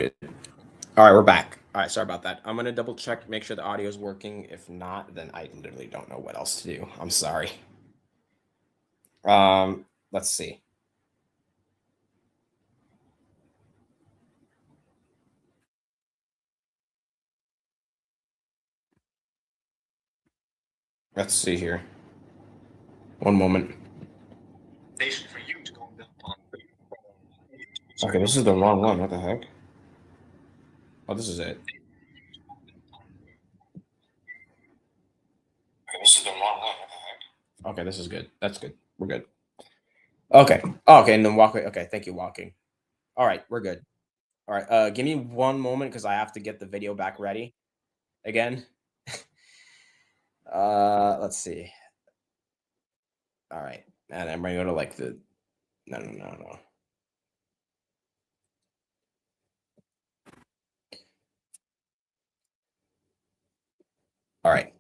muted. All right, we're back. All right, sorry about that. I'm gonna double check, make sure the audio is working. If not, then I literally don't know what else to do. I'm sorry. Let's see. Let's see here. One moment. Okay, this is the wrong one. What the heck? Oh, this is it. Okay, this is the wrong one. What the heck? Okay, this is good. That's good. We're good. Okay. Oh, okay, and then walk away. Okay, thank you, walking. All right, we're good. All right, give me one moment because I have to get the video back ready again. Let's see. All right, and I'm gonna go to like the no. All right.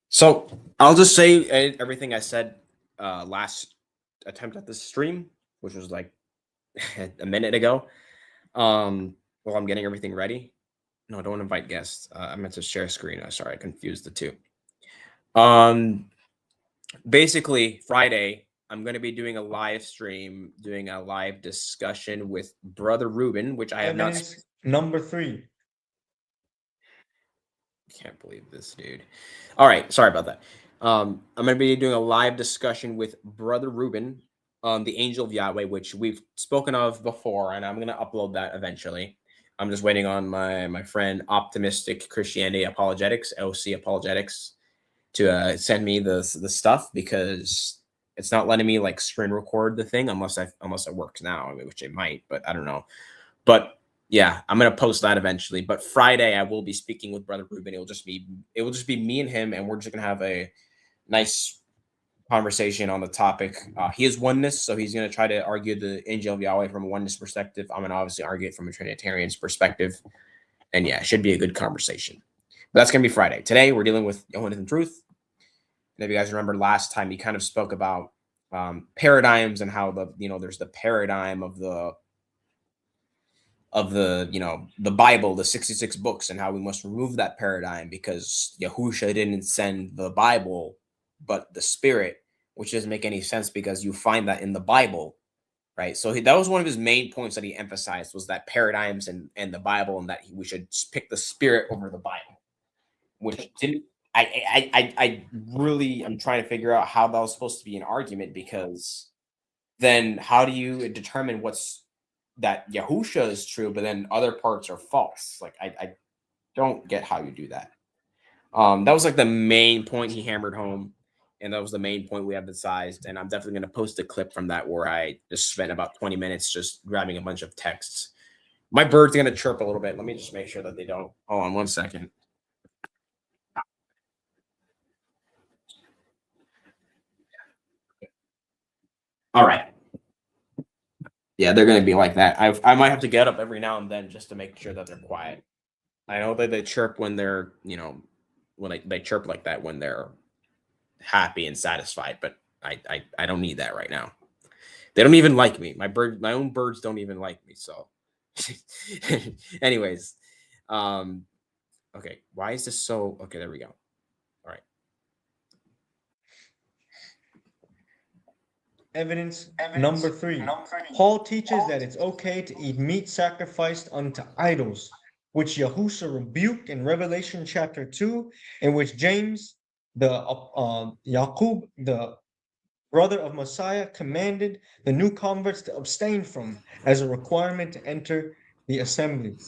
So I'll just say everything I said last attempt at this stream, which was like a minute ago. While I'm getting everything ready. No, don't invite guests. I meant to share screen. Sorry, I confused the two. Basically, Friday, I'm going to be doing a live stream, doing a live discussion with Brother Ruben, which I have not. Number 3. Can't believe this, dude. All right, sorry about that. I'm going to be doing a live discussion with Brother Ruben on the Angel of Yahweh, which we've spoken of before, and I'm going to upload that eventually. I'm just waiting on my friend Optimistic Christianity Apologetics, OC Apologetics, to send me the stuff because it's not letting me like screen record the thing unless it works now, I mean, which it might, but I don't know. But yeah, I'm gonna post that eventually. But Friday I will be speaking with Brother Ruben. It will just be me and him, and we're just gonna have a nice conversation on the topic. He is oneness, so he's going to try to argue the angel of Yahweh from a oneness perspective. I'm going to obviously argue it from a Trinitarian's perspective. And yeah, it should be a good conversation. But that's going to be Friday. Today, we're dealing with Yahunathan Truth. And if you guys remember last time, he kind of spoke about paradigms and how there's the paradigm of the the Bible, the 66 books, and how we must remove that paradigm because Yahusha didn't send the Bible, but the Spirit, which doesn't make any sense because you find that in the Bible, right? So that was one of his main points that he emphasized was that paradigms and the Bible, and that we should pick the Spirit over the Bible, which didn't. I really am trying to figure out how that was supposed to be an argument, because then how do you determine what's that Yahusha is true, but then other parts are false? Like I don't get how you do that. That was like the main point he hammered home, and that was the main point we emphasized. And I'm definitely going to post a clip from that where I just spent about 20 minutes just grabbing a bunch of texts. My bird's going to chirp a little bit. Let me just make sure that they don't. Hold on one second. All right. Yeah, they're going to be like that. I might have to get up every now and then just to make sure that they're quiet. I know that they chirp when they're, when they chirp like that when they're happy and satisfied, but I don't need that right now. They don't even like me. My own birds don't even like me. So anyways, okay. Why is this so, okay, there we go. All right. Evidence number 3. Paul teaches that it's okay to eat meat sacrificed unto idols, which Yahusha rebuked in Revelation chapter 2, in which James, Yaqub, the brother of Messiah, commanded the new converts to abstain from as a requirement to enter the assembly.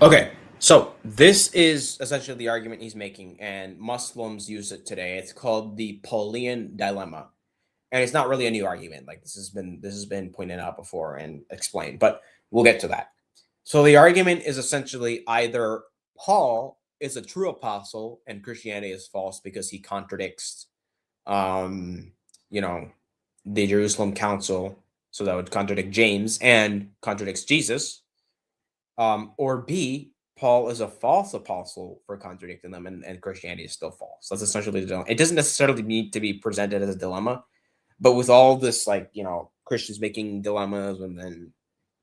Okay, so this is essentially the argument he's making, and Muslims use it today. It's called the Pauline dilemma. And it's not really a new argument. Like this has been pointed out before and explained, but we'll get to that. So the argument is essentially either Paul is a true apostle and Christianity is false because he contradicts, the Jerusalem Council. So that would contradict James and contradicts Jesus. Or B, Paul is a false apostle for contradicting them, and Christianity is still false. That's essentially the dilemma. It doesn't necessarily need to be presented as a dilemma. But with all this, Christians making dilemmas and then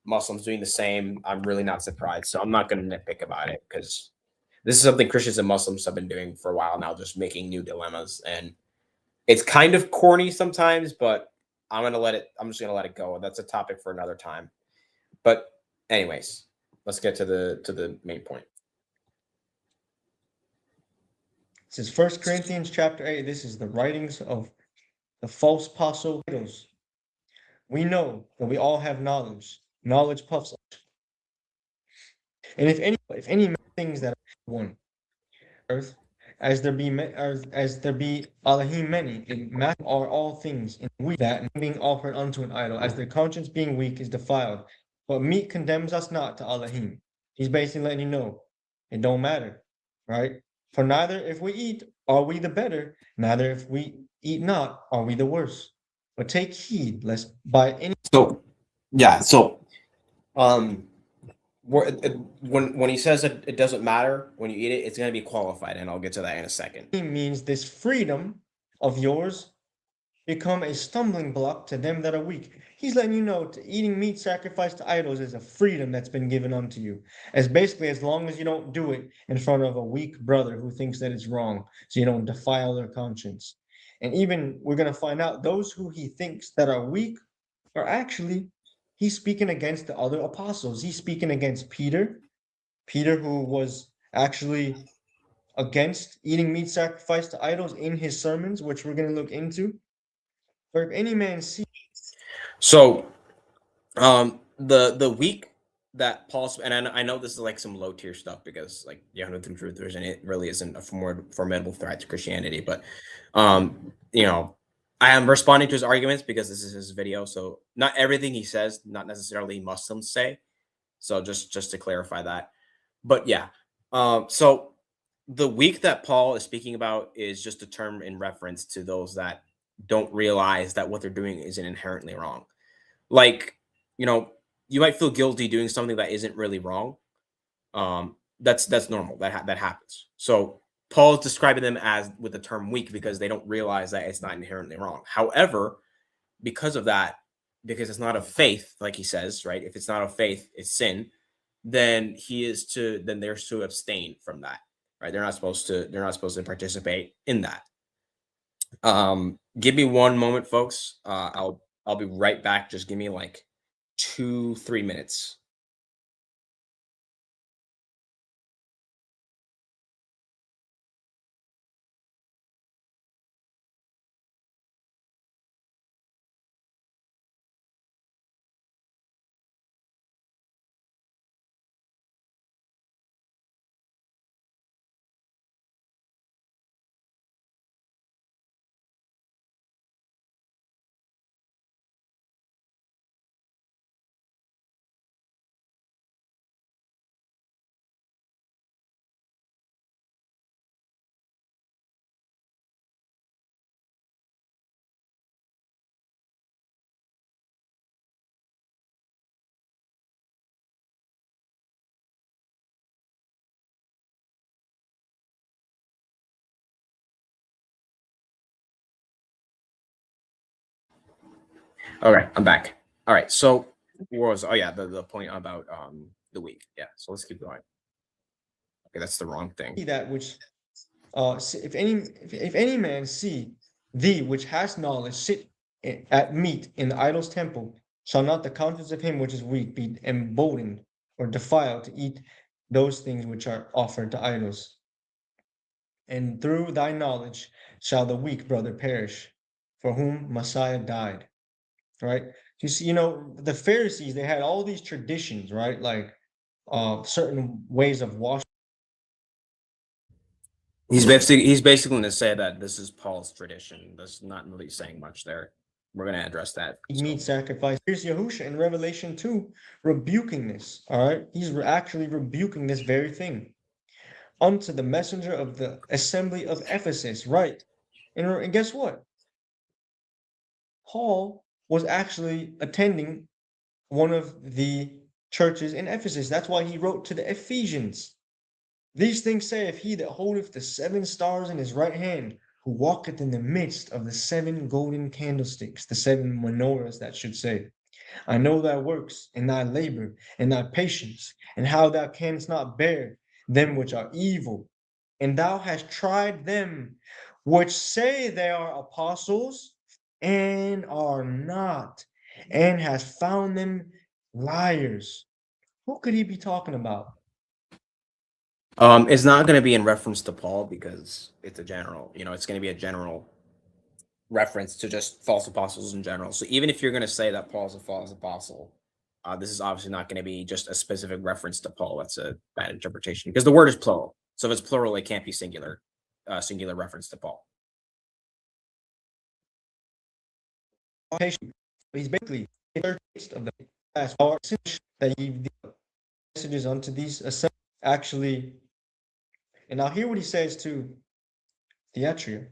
Muslims doing the same, I'm really not surprised. So I'm not going to nitpick about it because this is something Christians and Muslims have been doing for a while now, just making new dilemmas. And it's kind of corny sometimes, but I'm just gonna let it go. That's a topic for another time. But anyways, let's get to the main point. This is 1 Corinthians chapter 8. This is the writings of the false apostle. We know that we all have knowledge. Knowledge puffs up. And if any things that are one earth, as there be Elohim many, in matter are all things in weak that being offered unto an idol, as their conscience being weak is defiled. But meat condemns us not to Elohim. He's basically letting you know it don't matter, right? For neither if we eat are we the better, neither if we eat not are we the worse. But take heed lest by any When he says that it doesn't matter when you eat it, it's going to be qualified, and I'll get to that in a second. means this freedom of yours become a stumbling block to them that are weak. He's letting you know eating meat sacrificed to idols is a freedom that's been given unto you. As basically, as long as you don't do it in front of a weak brother who thinks that it's wrong, so you don't defile their conscience. And even we're going to find out those who he thinks that are weak are actually, he's speaking against the other apostles. He's speaking against Peter, who was actually against eating meat sacrificed to idols in his sermons, which we're going to look into. For if any man see. So, the week that Paul's, and I know this is like some low tier stuff because like Yahunathan Truth, it really isn't a formidable threat to Christianity, but you know, I am responding to his arguments because this is his video, so not everything he says, not necessarily Muslims say. So just to clarify that, but yeah, so the week that Paul is speaking about is just a term in reference to those that don't realize that what they're doing isn't inherently wrong. Like, you know, you might feel guilty doing something that isn't really wrong. That's normal. That happens. So Paul is describing them as with the term weak because they don't realize that it's not inherently wrong. However, because of that, because it's not of faith, like he says, right? If it's not of faith, it's sin. Then they're to abstain from that, right? They're not supposed to participate in that. Give me one moment, folks. I'll be right back. Just give me like 2-3 minutes. All right, I'm back. All right, so the point about the week. Yeah, so let's keep going. Okay, that's the wrong thing. That which if any man see thee which has knowledge sit at meat in the idol's temple, shall not the conscience of him which is weak be emboldened or defiled to eat those things which are offered to idols? And through thy knowledge shall the weak brother perish, for whom Messiah died. Right? You see, the Pharisees, they had all these traditions, right? Like certain ways of washing. He's basically going to say that this is Paul's tradition. That's not really saying much there. We're going to address that. Meat sacrifice. Here's Yahusha in Revelation 2 rebuking this. All right. He's actually rebuking this very thing. Unto the messenger of the assembly of Ephesus. Right. And guess what? Paul was actually attending one of the churches in Ephesus. That's why he wrote to the Ephesians. These things say, if he that holdeth the 7 stars in his right hand, who walketh in the midst of the 7 golden candlesticks, the 7 menorahs, that should say, I know thy works, and thy labor, and thy patience, and how thou canst not bear them which are evil. And thou hast tried them which say they are apostles and are not, and hast found them liars. Who could he be talking about? It's not going to be in reference to Paul because it's a general, it's going to be a general reference to just false apostles in general. So even if you're going to say that Paul's a false apostle, this is obviously not going to be just a specific reference to Paul. That's a bad interpretation because the word is plural. So if it's plural, it can't be singular, singular reference to Paul. He's basically the taste of the past that he messages unto these assemblies. Actually, and I'll hear what he says to Thyatira,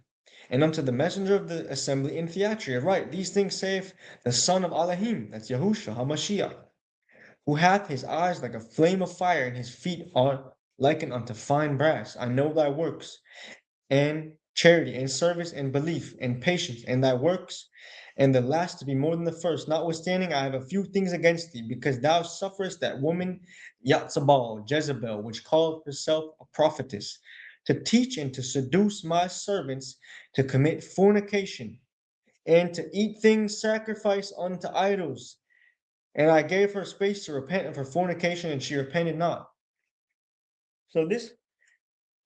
and unto the messenger of the assembly in Thyatira, right? These things saith the son of Elohim, that's Yahushua HaMashiach, who hath his eyes like a flame of fire, and his feet are likened unto fine brass. I know thy works, and charity, and service, and belief, and patience, and thy works, and the last to be more than the first. Notwithstanding, I have a few things against thee, because thou sufferest that woman Yatzabal, Jezebel, which calleth herself a prophetess, to teach and to seduce my servants to commit fornication, and to eat things sacrificed unto idols. And I gave her space to repent of her fornication, and she repented not. So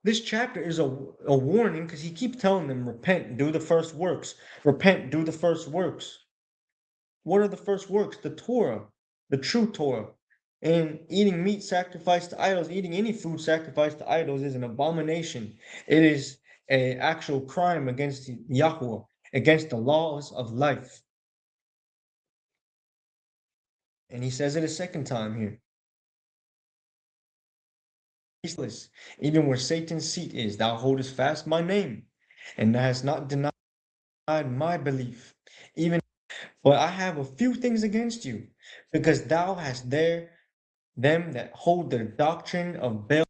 this chapter is a warning because he keeps telling them, repent, do the first works. Repent, do the first works. What are the first works? The Torah, the true Torah. And eating meat sacrificed to idols, eating any food sacrificed to idols is an abomination. It is an actual crime against Yahweh, against the laws of life. And he says it a second time here. Even where Satan's seat is, thou holdest fast my name, and thou hast not denied my belief. Even but I have a few things against you, because thou hast there them that hold the doctrine of Balaam,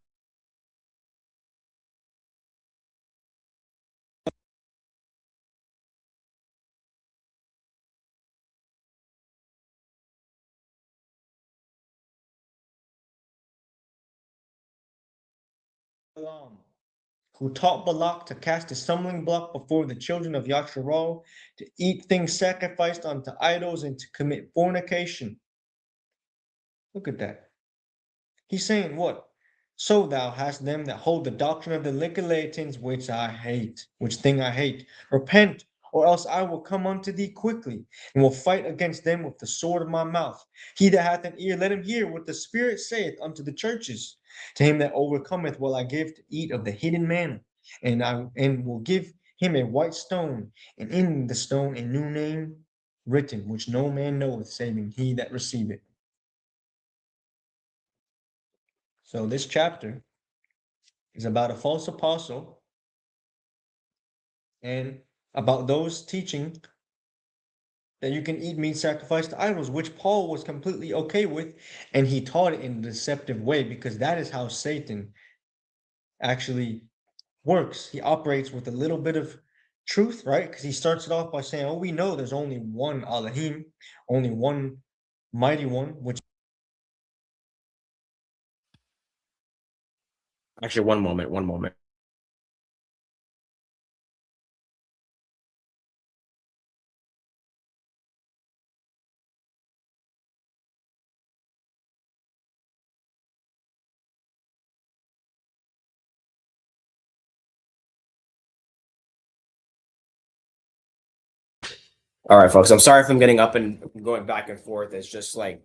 who taught Balak to cast a stumbling block before the children of Yasharal, to eat things sacrificed unto idols, and to commit fornication. Look at that. He's saying what? So thou hast them that hold the doctrine of the Nicolaitans, which I hate, which thing I hate. Repent, or else I will come unto thee quickly, and will fight against them with the sword of my mouth. He that hath an ear, let him hear what the Spirit saith unto the churches. To him that overcometh will I give to eat of the hidden manna, and will give him a white stone, and in the stone a new name written, which no man knoweth, saving he that receiveth. So this chapter is about a false apostle and about those teaching that you can eat meat sacrificed to idols, which Paul was completely okay with, and he taught it in a deceptive way because that is how Satan actually works. He operates with a little bit of truth, right? Because he starts it off by saying, oh, we know there's only one Elohim, only one mighty one, which Actually, one moment. All right, folks. I'm sorry if I'm getting up and going back and forth. It's just like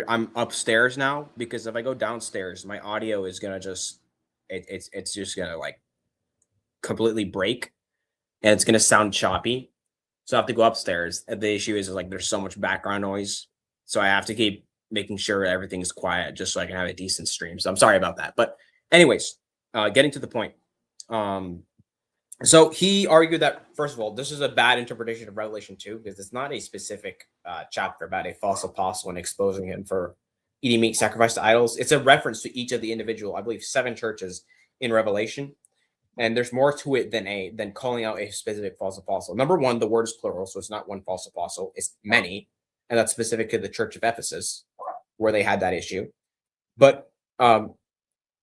I'm upstairs now because if I go downstairs, my audio is gonna just it's just gonna like completely break and it's gonna sound choppy. So I have to go upstairs. And the issue is like there's so much background noise, so I have to keep making sure everything is quiet just so I can have a decent stream. So I'm sorry about that. But anyways, getting to the point. So he argued that, first of all, this is a bad interpretation of Revelation 2 because it's not a specific chapter about a false apostle and exposing him for eating meat sacrificed to idols. It's a reference to each of the individual, I believe, 7 churches in Revelation. And there's more to it than calling out a specific false apostle. Number one, the word is plural, so it's not one false apostle, it's many. and that's specific to the Church of Ephesus, where they had that issue. But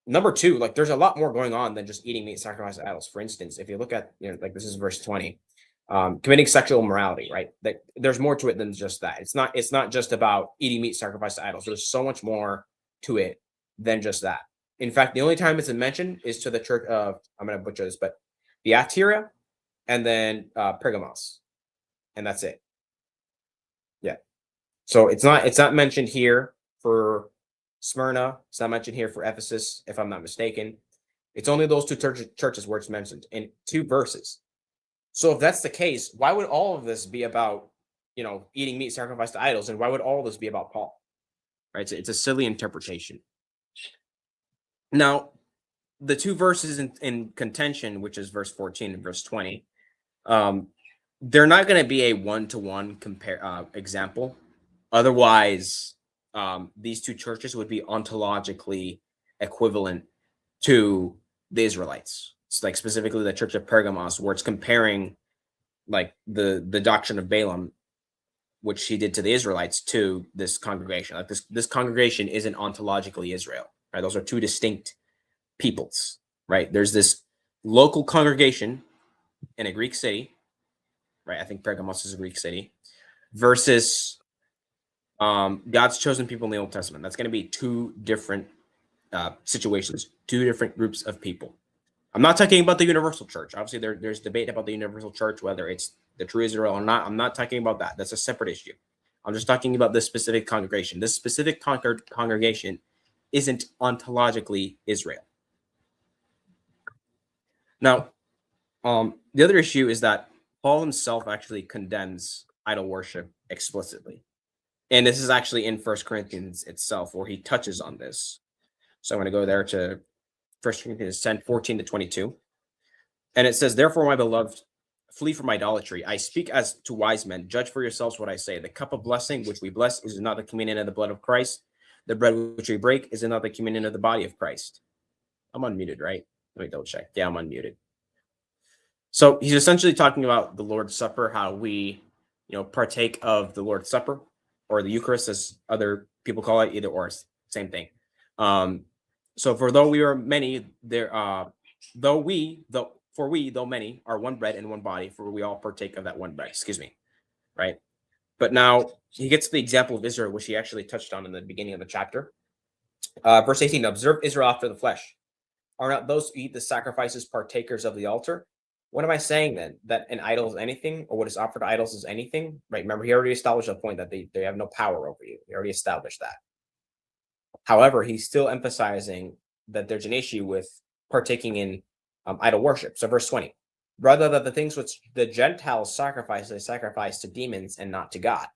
number two, like there's a lot more going on than just eating meat sacrificed to idols. For instance, if you look at, like this is verse 20, committing sexual immorality, right? That there's more to it than just that. It's not just about eating meat sacrificed to idols. There's so much more to it than just that. In fact, the only time it's mentioned is to the church of, I'm going to butcher this, but Thyatira and then Pergamos, and that's it. Yeah. So it's not mentioned here for Smyrna. It's not mentioned here for Ephesus, if I'm not mistaken. It's only those two churches where it's mentioned in 2 verses. So if that's the case, why would all of this be about, eating meat sacrificed to idols? And why would all of this be about Paul? Right? It's a silly interpretation. Now, the 2 verses in contention, which is verse 14 and verse 20, they're not going to be a one-to-one example. Otherwise, these 2 churches would be ontologically equivalent to the Israelites. It's like specifically the Church of Pergamos, where it's comparing like the doctrine of Balaam, which he did to the Israelites, to this congregation. Like this congregation isn't ontologically Israel, right? Those are 2 distinct peoples, right? There's this local congregation in a Greek city, right? I think Pergamos is a Greek city, versus God's chosen people in the Old Testament. That's going to be 2 different situations, 2 different groups of people. I'm not talking about the universal church. Obviously, there's debate about the universal church, whether it's the true Israel or not. I'm not talking about that. That's a separate issue. I'm just talking about this specific congregation. This specific congregation isn't ontologically Israel. Now, the other issue is that Paul himself actually condemns idol worship explicitly. And this is actually in 1 Corinthians itself, where he touches on this. So I'm going to go there to 1 Corinthians 10, 14 to 22. And it says, "Therefore, my beloved, flee from idolatry. I speak as to wise men. Judge for yourselves what I say. The cup of blessing which we bless is not the communion of the blood of Christ. The bread which we break is not the communion of the body of Christ." I'm unmuted, right? Let me double check. Yeah, I'm unmuted. So he's essentially talking about the Lord's Supper, how we, partake of the Lord's Supper, or the Eucharist, as other people call it, either or, same thing. So for though we are many, though many are one bread and one body, for we all partake of that one bread. Excuse me, right? But now he gets to the example of Israel, which he actually touched on in the beginning of the chapter. Verse 18: "Observe Israel after the flesh. Are not those who eat the sacrifices partakers of the altar? What am I saying then? That an idol is anything, or what is offered to idols is anything?" Right? Remember, he already established a point that they have no power over you. He already established that. However, he's still emphasizing that there's an issue with partaking in idol worship. So verse 20, "Rather that the things which the Gentiles sacrifice, they sacrifice to demons and not to God.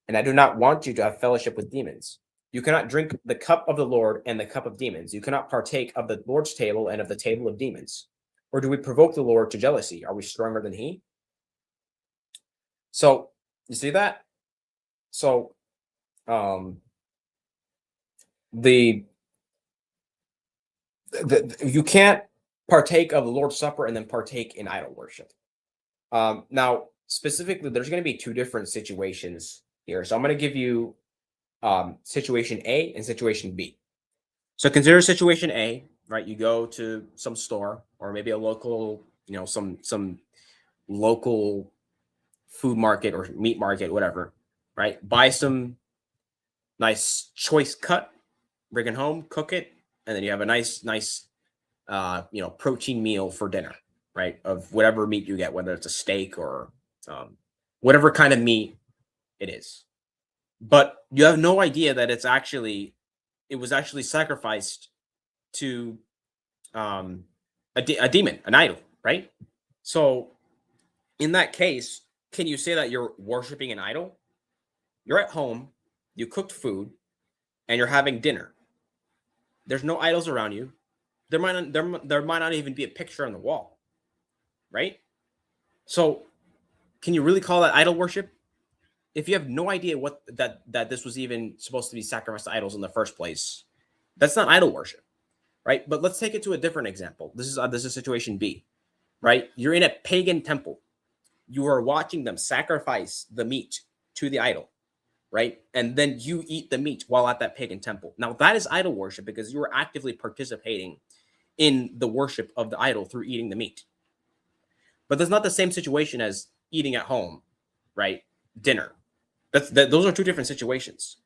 And I do not want you to have fellowship with demons. You cannot drink the cup of the Lord and the cup of demons. You cannot partake of the Lord's table and of the table of demons. Or do we provoke the Lord to jealousy? Are we stronger than he?" So you see that? So you can't partake of the Lord's Supper and then partake in idol worship. Now, specifically, there's going to be 2 different situations here. So I'm going to give you situation A and situation B. So consider situation A, right? You go to some store or maybe a local, some local food market or meat market, whatever, right? Buy some nice choice cut, bring it home, cook it, and then you have a nice protein meal for dinner, right? Of whatever meat you get, whether it's a steak or whatever kind of meat it is. But you have no idea that it was actually sacrificed to a demon, an idol, right? So in that case, can you say that you're worshiping an idol? You're at home, you cooked food, and you're having dinner. There's no idols around you. There might not even be a picture on the wall, right? So can you really call that idol worship? If you have no idea what that this was even supposed to be sacrificed to idols in the first place, that's not idol worship, right? But let's take it to a different example. This is situation B, right? You're in a pagan temple. You are watching them sacrifice the meat to the idol. right? And then you eat the meat while at that pagan temple. Now that is idol worship because you are actively participating in the worship of the idol through eating the meat. But that's not the same situation as eating at home, right? Dinner. Those are two different situations.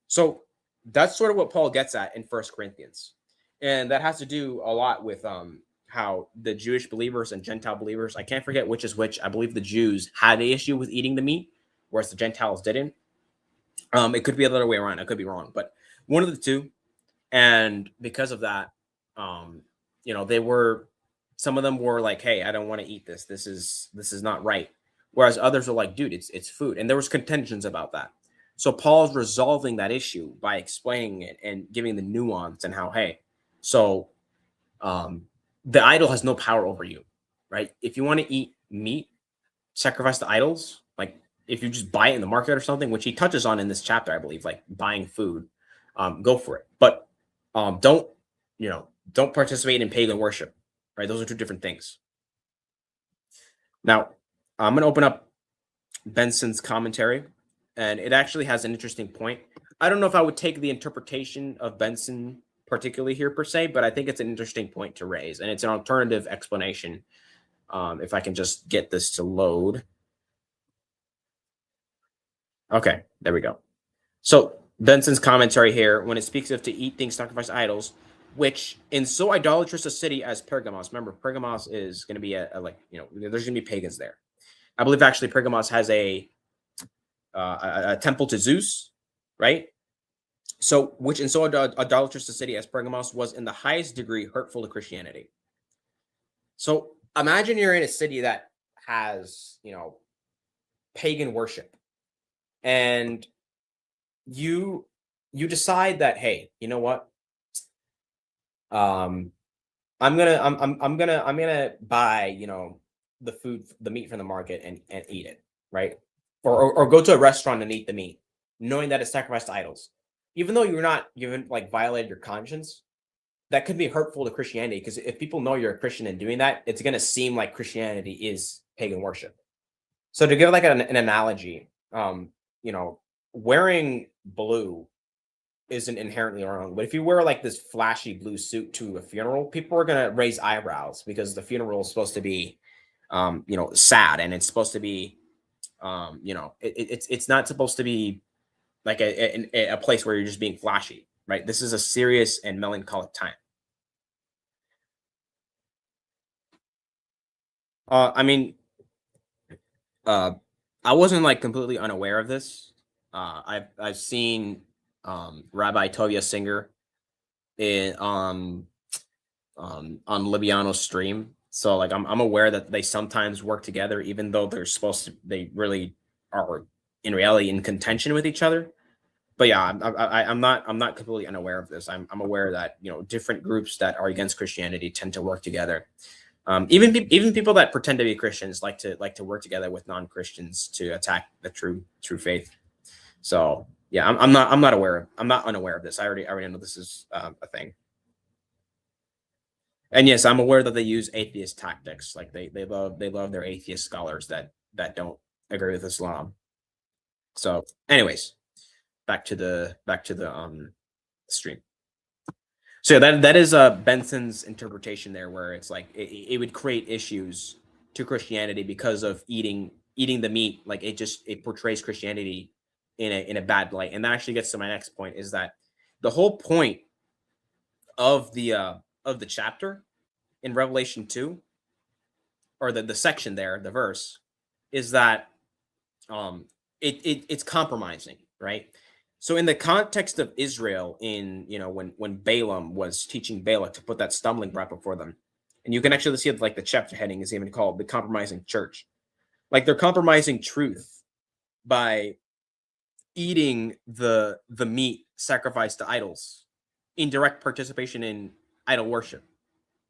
So that's sort of what Paul gets at in First Corinthians, and that has to do a lot with how the Jewish believers and Gentile believers, I can't forget which is which. I believe the Jews had an issue with eating the meat, whereas the Gentiles didn't. It could be the other way around. I could be wrong, but one of the two. And because of that, they were, some of them were like, "Hey, I don't want to eat this. This is not right." Whereas others are like, "Dude, it's food," and there was contentions about that. So Paul's resolving that issue by explaining it and giving the nuance and how, hey, so the idol has no power over you, right? If you want to eat meat, sacrifice to idols, like if you just buy it in the market or something, which he touches on in this chapter, I believe, like buying food, go for it. But don't participate in pagan worship, right? Those are two different things. Now, I'm going to open up Benson's commentary, and it actually has an interesting point. I don't know if I would take the interpretation of Benson particularly here per se, but I think it's an interesting point to raise, and it's an alternative explanation. If I can just get this to load. Okay, there we go. So Benson's commentary here, when it speaks of to eat things sacrificed to idols, which in so idolatrous a city as Pergamos, remember Pergamos is going to be there's going to be pagans there. I believe actually Pergamos has a temple to Zeus, right? So, which in so idolatrous a city as Pergamos was in the highest degree hurtful to Christianity. So imagine you're in a city that has, pagan worship, and you decide that, hey, you know what? I'm gonna buy, the meat from the market and eat it, right? Or go to a restaurant and eat the meat, knowing that it's sacrificed to idols. Even though you're not given violated your conscience, that could be hurtful to Christianity, because if people know you're a Christian and doing that, it's gonna seem like Christianity is pagan worship. So to give like an analogy, wearing blue isn't inherently wrong. But if you wear like this flashy blue suit to a funeral, people are gonna raise eyebrows because the funeral is supposed to be, sad, and it's supposed to be, it's not supposed to be like a place where you're just being flashy, right? This is a serious and melancholic time. I mean, I wasn't like completely unaware of this. I've seen Rabbi Tovia Singer in on Libiano's stream. So like I'm aware that they sometimes work together, even though they really are in reality in contention with each other. But yeah, I'm not completely unaware of this. I'm aware that different groups that are against Christianity tend to work together. Even people that pretend to be Christians like to work together with non-Christians to attack the true faith. So yeah, I'm not unaware of this. I already know this is a thing. And yes, I'm aware that they use atheist tactics. Like they love their atheist scholars that don't agree with Islam. So, anyways, back to the stream. So that is Benson's interpretation there, where it's like it would create issues to Christianity because of eating the meat. Like it portrays Christianity in a bad light. And that actually gets to my next point, is that the whole point of the chapter in Revelation 2, or the section there, the verse, is that it's compromising, right? So in the context of Israel, in when Balaam was teaching Balak to put that stumbling block before them, and you can actually see like the chapter heading is even called the compromising church. Like they're compromising truth by eating the meat sacrificed to idols in direct participation in idol worship,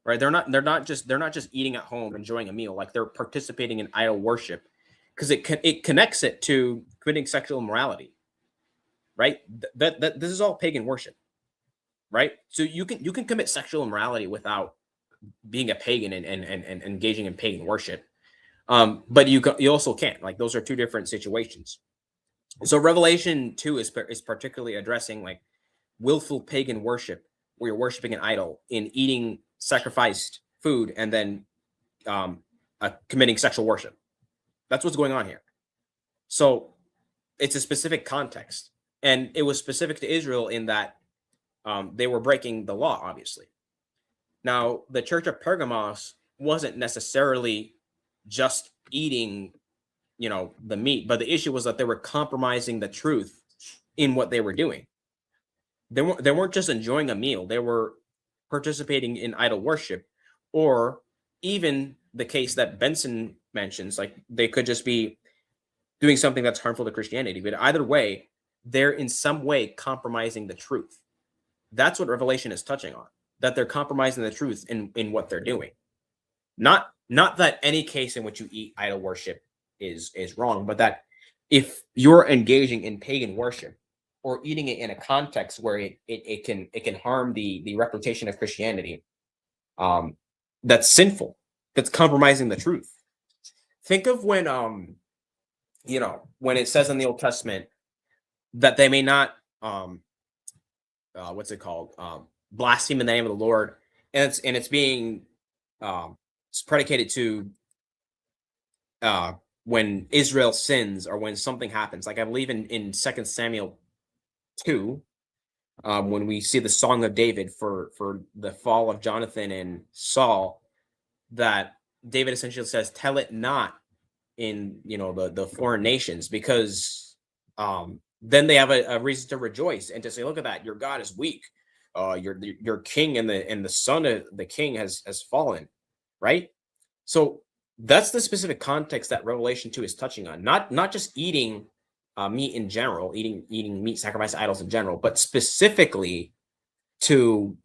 right? They're not just eating at home enjoying a meal. Like they're participating in idol worship because it connects it to committing sexual immorality, right? That this is all pagan worship, right? So you can commit sexual immorality without being a pagan and engaging in pagan worship. But you also can't. Like those are two different situations. So Revelation 2 is particularly addressing like willful pagan worship, where you're worshiping an idol in eating sacrificed food and then committing sexual worship. That's what's going on here. So it's a specific context, and it was specific to Israel in that they were breaking the law, obviously. Now, the church of Pergamos wasn't necessarily just eating, the meat, but the issue was that they were compromising the truth in what they were doing. They weren't just enjoying a meal; they were participating in idol worship, or even the case that Benson mentions, like they could just be doing something that's harmful to Christianity. But either way, they're in some way compromising the truth. That's what Revelation is touching on, that they're compromising the truth in what they're doing. Not that any case in which you eat idol worship is wrong, but that if you're engaging in pagan worship or eating it in a context where it can harm the reputation of Christianity, that's sinful, that's compromising the truth. Think of when when it says in the Old Testament that they may not what's it called, blaspheme in the name of the Lord, and it's being it's predicated to when Israel sins or when something happens. Like I believe in 2 Samuel 2, when we see the Song of David for the fall of Jonathan and Saul, that David essentially says, "Tell it not in the foreign nations," because then they have a reason to rejoice and to say, "Look at that, your God is weak. Your king and the son of the king has fallen," right? So that's the specific context that Revelation 2 is touching on. Not just eating meat in general, eating meat sacrificed to idols in general, but specifically to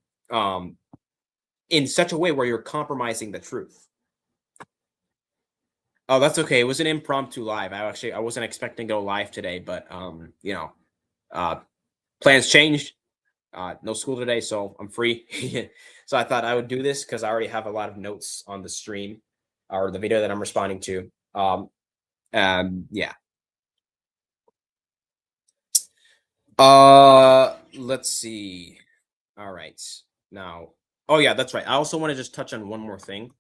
in such a way where you're compromising the truth. Oh, that's okay. It was an impromptu live. I wasn't expecting to go live today, but plans changed. No school today, so I'm free. So I thought I would do this because I already have a lot of notes on the stream or the video that I'm responding to. Yeah. Let's see. All right. Now, oh yeah, that's right. I also want to just touch on one more thing.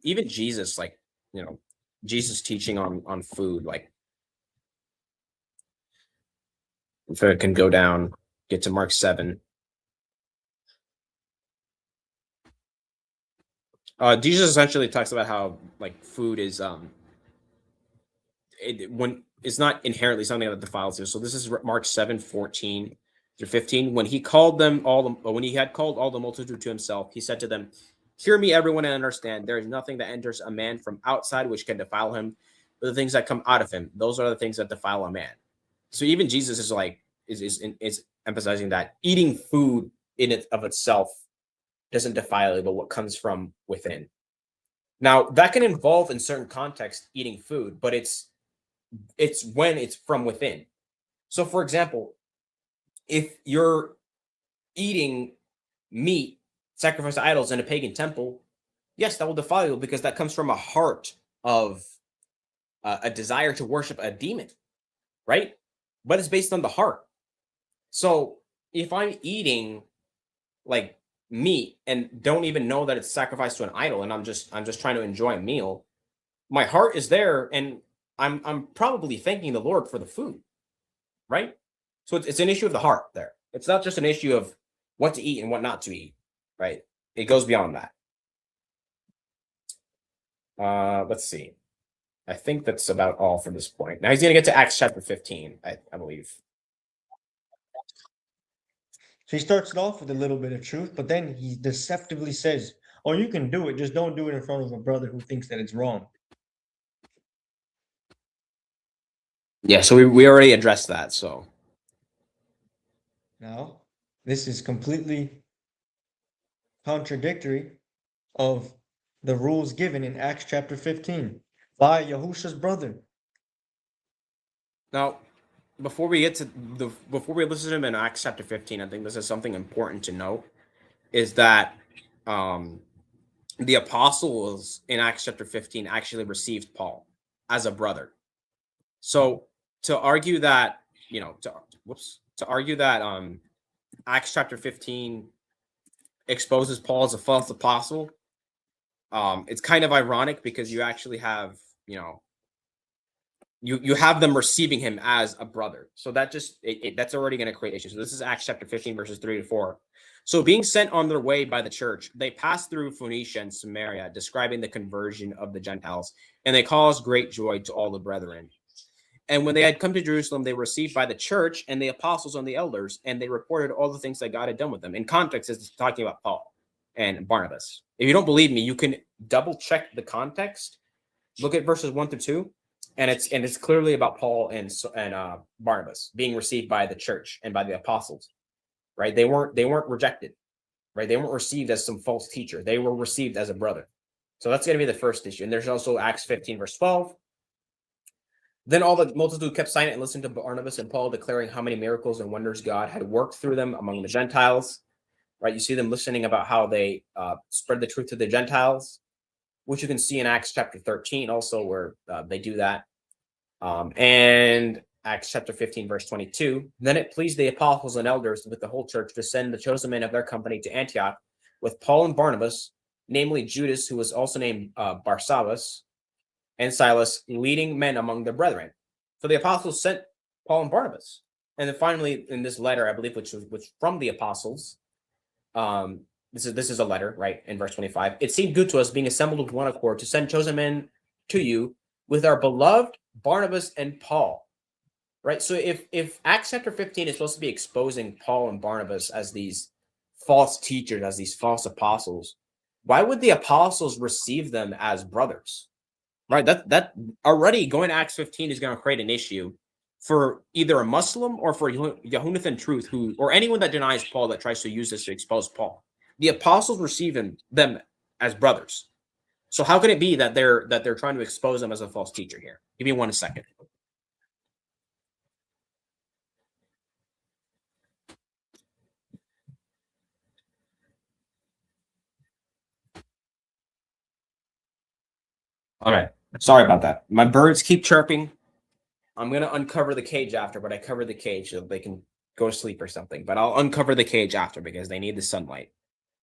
Even Jesus, like, Jesus teaching on food, like if it can go down, get to Mark 7. Jesus essentially talks about how like food is when it's not inherently something that defiles you. So this is Mark 7:14-15. When he had called all the multitude to himself, he said to them, "Hear me, everyone, and understand. There is nothing that enters a man from outside which can defile him, but the things that come out of him, those are the things that defile a man." So even Jesus is like is emphasizing that eating food in it of itself doesn't defile you, but what comes from within. Now that can involve in certain contexts eating food, but it's when it's from within. So for example, if you're eating meat sacrificed to idols in a pagan temple, yes, that will defile you because that comes from a heart of a desire to worship a demon, right? But it's based on the heart. So if I'm eating like meat and don't even know that it's sacrificed to an idol, and I'm just trying to enjoy a meal, my heart is there, and I'm probably thanking the Lord for the food, right? So it's an issue of the heart there. It's not just an issue of what to eat and what not to eat, right? It goes beyond that. Let's see. I think that's about all for this point. Now he's going to get to Acts chapter 15, I believe. So he starts it off with a little bit of truth, but then he deceptively says, "Oh, you can do it, just don't do it in front of a brother who thinks that it's wrong." Yeah, so we already addressed that. So Now, this is completely contradictory of the rules given in Acts chapter 15 by Yahusha's brother. now, before we listen to him in Acts chapter 15, I think this is something important to note, is that the apostles in Acts chapter 15 actually received Paul as a brother. So to argue that, to argue that Acts chapter 15 exposes Paul as a false apostle, it's kind of ironic because you actually have, you have them receiving him as a brother. So that just that's already going to create issues. So this is Acts chapter 15 verses 3 to 4. So being sent on their way by the church, they passed through Phoenicia and Samaria, describing the conversion of the Gentiles, and they caused great joy to all the brethren. And when they had come to Jerusalem, they were received by the church and the apostles and the elders, and they reported all the things that God had done with them. In context, it's talking about Paul and Barnabas. If you don't believe me, you can double check the context. Look at verses 1 to 2, and it's clearly about Paul and Barnabas being received by the church and by the apostles. Right? They weren't rejected. Right? They weren't received as some false teacher. They were received as a brother. So that's going to be the first issue. And there's also Acts 15 verse 12. Then all the multitude kept silent and listened to Barnabas and Paul, declaring how many miracles and wonders God had worked through them among the Gentiles. Right? You see them listening about how they spread the truth to the Gentiles, which you can see in Acts chapter 13 also, where they do that. And Acts chapter 15, verse 22. Then it pleased the apostles and elders with the whole church to send the chosen men of their company to Antioch with Paul and Barnabas, namely Judas, who was also named Barsabbas, and Silas, leading men among the brethren. So the apostles sent Paul and Barnabas. And then finally, in this letter, I believe, which was from the apostles, this is a letter, right, in verse 25. It seemed good to us, being assembled with one accord, to send chosen men to you with our beloved Barnabas and Paul. Right? So if Acts chapter 15 is supposed to be exposing Paul and Barnabas as these false teachers, as these false apostles, why would the apostles receive them as brothers? Right, that already going to Acts 15 is going to create an issue for either a Muslim or for Yahunathan Truth, or anyone that denies Paul that tries to use this to expose Paul. The apostles receive them as brothers. So how can it be that they're trying to expose them as a false teacher here? Give me 1 second. All right. Sorry about that. My birds keep chirping. I'm going to uncover the cage after, but I covered the cage so they can go to sleep or something. But I'll uncover the cage after because they need the sunlight.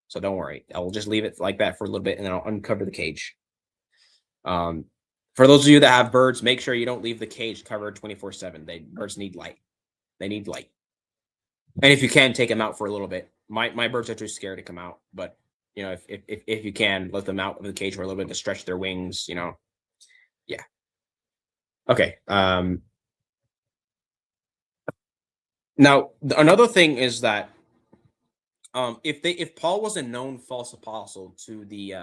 So don't worry. I will just leave it like that for a little bit and then I'll uncover the cage. For those of you that have birds, make sure you don't leave the cage covered 24/7. Birds need light. They need light. And if you can, take them out for a little bit. My birds are too scared to come out, but if you can, let them out of the cage for a little bit to stretch their wings. Yeah. Okay. Now another thing is that if Paul was a known false apostle to the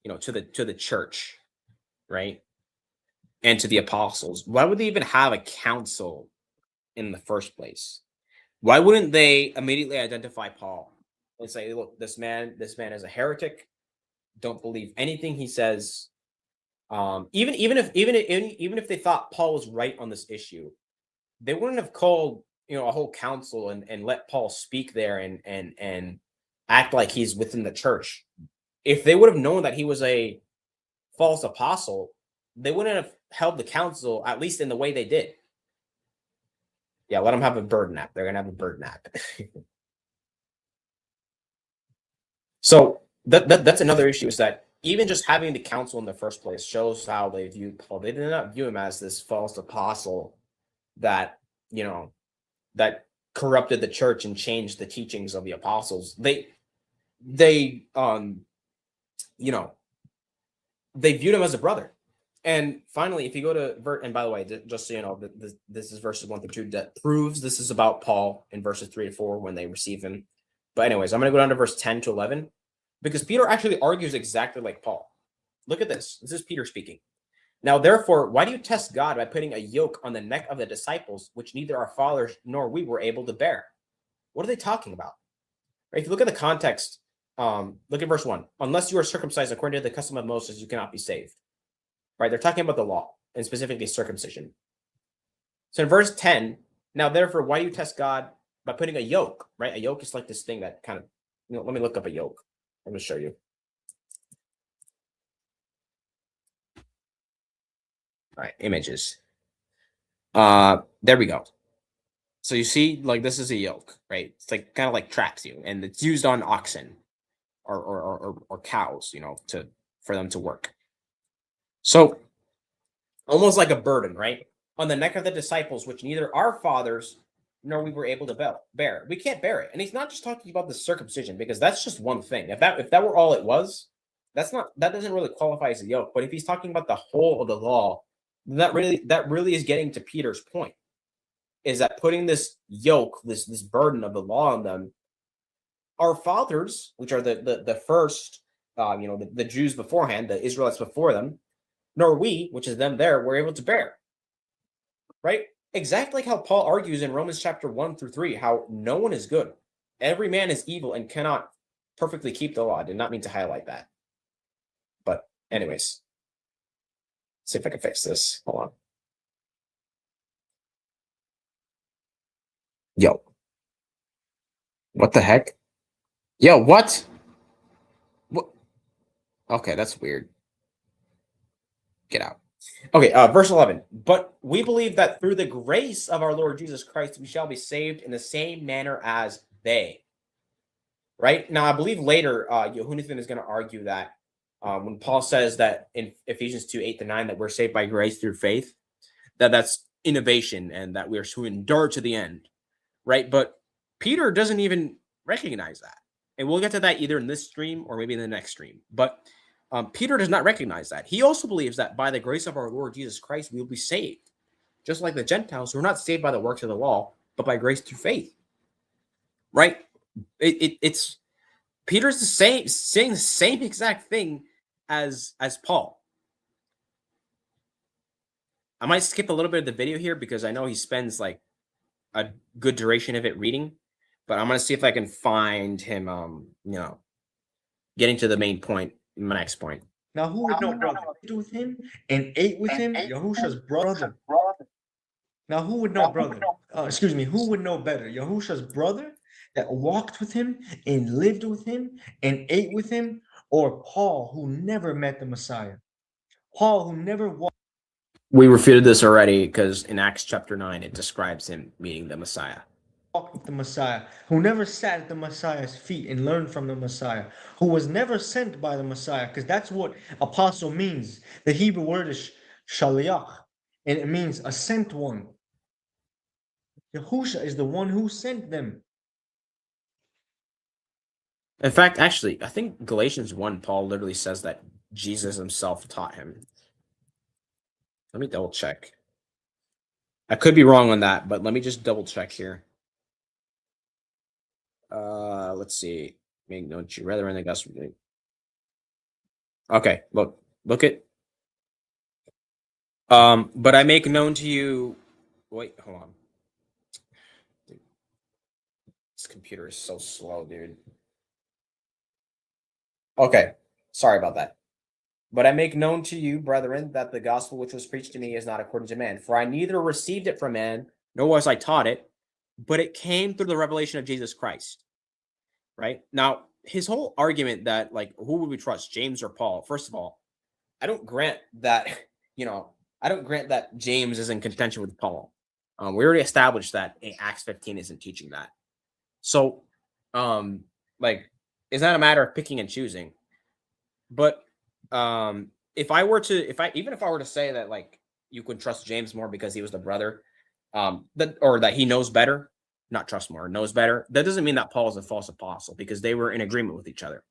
to the church, right, and to the apostles, why would they even have a council in the first place? Why wouldn't they immediately identify Paul and say, look, this man is a heretic, don't believe anything he says? Even if they thought Paul was right on this issue, they wouldn't have called a whole council and let Paul speak there and act like he's within the church. If they would have known that he was a false apostle, they wouldn't have held the council, at least in the way they did. Yeah, let them have a bird nap. They're gonna have a bird nap. So that's another issue, is that even just having the council in the first place shows how they viewed Paul. They did not view him as this false apostle that that corrupted the church and changed the teachings of the apostles. They viewed him as a brother. And finally, if you go to and by the way, just so you know, this is verses 1 through 2 that proves this is about Paul in verses 3 to 4 when they receive him. But anyways, I'm going to go down to verse 10 to 11 because Peter actually argues exactly like Paul. Look at this. This is Peter speaking. Now, therefore, why do you test God by putting a yoke on the neck of the disciples, which neither our fathers nor we were able to bear? What are they talking about? Right? If you look at the context, look at verse 1. Unless you are circumcised according to the custom of Moses, you cannot be saved. Right? They're talking about the law and specifically circumcision. So in verse 10, now, therefore, why do you test God by putting a yoke? Right? A yoke is like this thing that kind of, let me look up a yoke. I'm going to show you. All right, images. There we go. So you see, like, this is a yoke, right? It's like kind of like tracks you, and it's used on oxen or cows, you know, for them to work. So almost like a burden, right? On the neck of the disciples, which neither our fathers nor we were able to bear. We can't bear it. And he's not just talking about the circumcision, because that's just one thing. If that were all it was, that doesn't really qualify as a yoke. But if he's talking about the whole of the law, that really is getting to Peter's point, is that putting this yoke, this burden of the law on them, our fathers, which are the first, the Jews beforehand, the Israelites before them, nor we, which is them there, were able to bear. Right? Exactly like how Paul argues in Romans chapter 1-3, how no one is good. Every man is evil and cannot perfectly keep the law. I did not mean to highlight that. But anyways, see if I can fix this. Hold on. Yo. What the heck? Yo, what? What? Okay, that's weird. Get out. Okay, verse 11. But we believe that through the grace of our Lord Jesus Christ, we shall be saved in the same manner as they. Right? Now, I believe later, Yahunathan is going to argue that when Paul says that in Ephesians 2:8-9, that we're saved by grace through faith, that's innovation and that we're to endure to the end. Right? But Peter doesn't even recognize that. And we'll get to that either in this stream or maybe in the next stream. But Peter does not recognize that. He also believes that by the grace of our Lord Jesus Christ, we will be saved. Just like the Gentiles who are not saved by the works of the law, but by grace through faith. Right? It's Peter's saying the same exact thing as Paul. I might skip a little bit of the video here because I know he spends like a good duration of it reading, but I'm going to see if I can find him, getting to the main point, my next point. Now, who would know brother lived with him and ate with him? Yahusha's brother. Now, who would know brother? Who would know better? Yahusha's brother that walked with him and lived with him and ate with him, or Paul, who never met the Messiah? Paul, who never walked. We refuted this already because in Acts chapter 9, it describes him meeting the Messiah. Walked with the Messiah, who never sat at the Messiah's feet and learned from the Messiah, who was never sent by the Messiah, because that's what apostle means. The Hebrew word is shaliach, and it means a sent one. Yahusha is the one who sent them. In fact, actually, I think Galatians 1, Paul literally says that Jesus himself taught him. Let me double check. I could be wrong on that, but let me just double check here. Let's see. Make known to you rather in the gospel. Okay, look it. But I make known to you. Wait, hold on. This computer is so slow, dude. Okay, sorry about that. But I make known to you, brethren, that the gospel which was preached to me is not according to man. For I neither received it from man, nor was I taught it, but it came through the revelation of Jesus Christ. Right? Now, his whole argument that, like, who would we trust, James or Paul? First of all, I don't grant that, James is in contention with Paul. We already established that Acts 15 isn't teaching that. So, it's not a matter of picking and choosing. But if I were to say that, like, you could trust James more because he was the brother, that he knows better, not trust more, knows better, that doesn't mean that Paul is a false apostle, because they were in agreement with each other.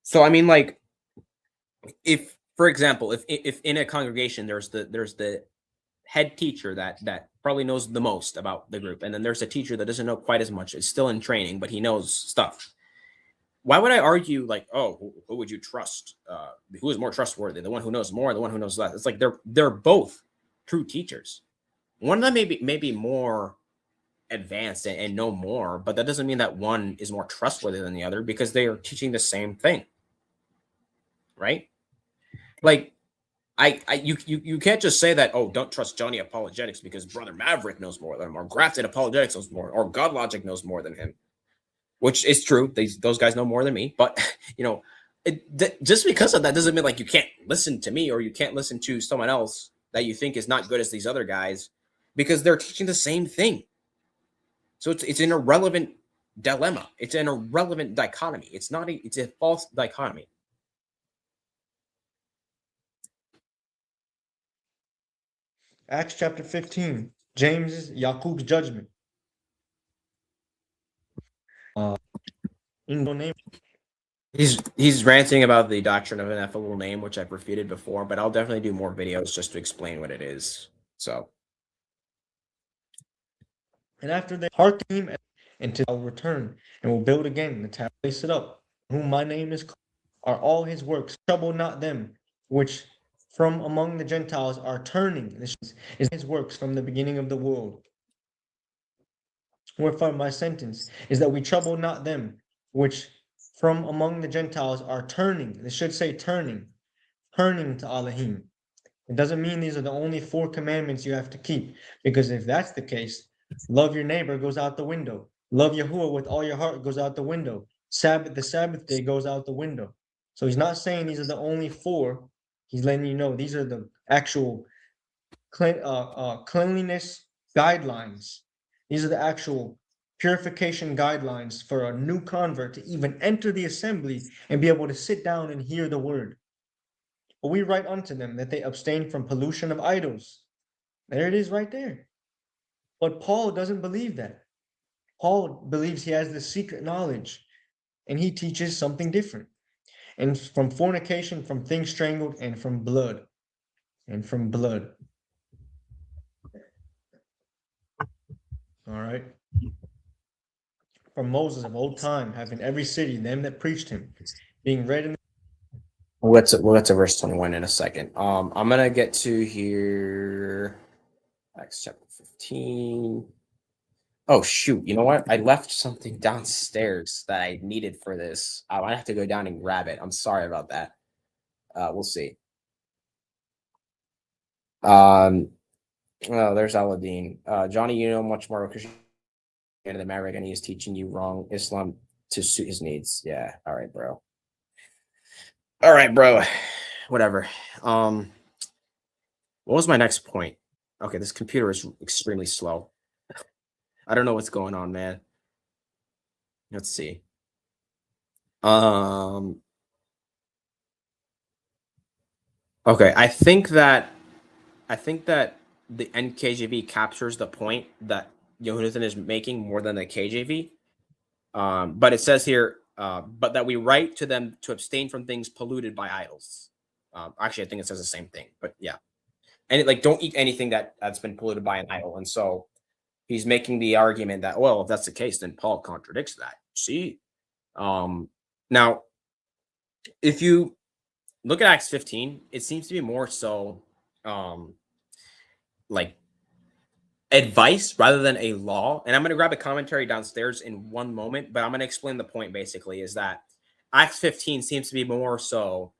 So I mean, like, if, for example, if in a congregation there's the head teacher that probably knows the most about the group, and then there's a teacher that doesn't know quite as much, is still in training, but he knows stuff. Why would I argue, like, oh, who would you trust? Who is more trustworthy? The one who knows more, or the one who knows less? It's like they're both true teachers. One of them may be more advanced and know more, but that doesn't mean that one is more trustworthy than the other, because they are teaching the same thing, right? Like, you can't just say that, oh, don't trust Johnny Apologetics because Brother Maverick knows more than him, or Grafted Apologetics knows more, or God Logic knows more than him, which is true. Those guys know more than me, but just because of that doesn't mean, like, you can't listen to me, or you can't listen to someone else that you think is not good as these other guys, because they're teaching the same thing. So it's an irrelevant dilemma. It's an irrelevant dichotomy. It's a false dichotomy. Acts chapter 15, James's Yaqub's judgment. In the name. He's ranting about the doctrine of an ineffable name, which I've refuted before, but I'll definitely do more videos just to explain what it is. So, And after they hearken him, and to return, and will build again the tower, place it up, whom my name is called, are all his works. Trouble not them which from among the Gentiles are turning. This is his works from the beginning of the world. Wherefore my sentence is that we trouble not them which from among the Gentiles are turning. This should say turning to Elohim. It doesn't mean these are the only 4 commandments you have to keep, because if that's the case, love your neighbor goes out the window. Love Yahuwah with all your heart goes out the window. The Sabbath day goes out the window. So he's not saying these are the only 4. He's letting you know these are the actual cleanliness guidelines. These are the actual purification guidelines for a new convert to even enter the assembly and be able to sit down and hear the word. But we write unto them that they abstain from pollution of idols. There it is right there. But Paul doesn't believe that. Paul believes he has the secret knowledge, and he teaches something different. And from fornication, from things strangled, and from blood. And from blood. All right. From Moses of old time, having every city them that preached him, being read in the. we'll get to verse 21 in a second. I'm gonna get to here, Acts chapter 15. Oh shoot! You know what? I left something downstairs that I needed for this. I might have to go down and grab it. I'm sorry about that. We'll see. Oh, there's Aladdin. Johnny, you know much more Christianity than America, and he is teaching you wrong Islam to suit his needs. Yeah. All right, bro. All right, bro. Whatever. What was my next point? Okay, this computer is extremely slow. I don't know what's going on, man. Let's see. Um. Okay, I think that the NKJV captures the point that Yahunathan is making more than the KJV. But it says here, but that we write to them to abstain from things polluted by idols. Actually, I think it says the same thing, but yeah. And like, don't eat anything that's been polluted by an idol. And so he's making the argument that, well, if that's the case, then Paul contradicts that. See, now if you look at Acts 15, it seems to be more so like advice rather than a law. And I'm going to grab a commentary downstairs in one moment, but I'm going to explain the point basically is that Acts 15 seems to be more so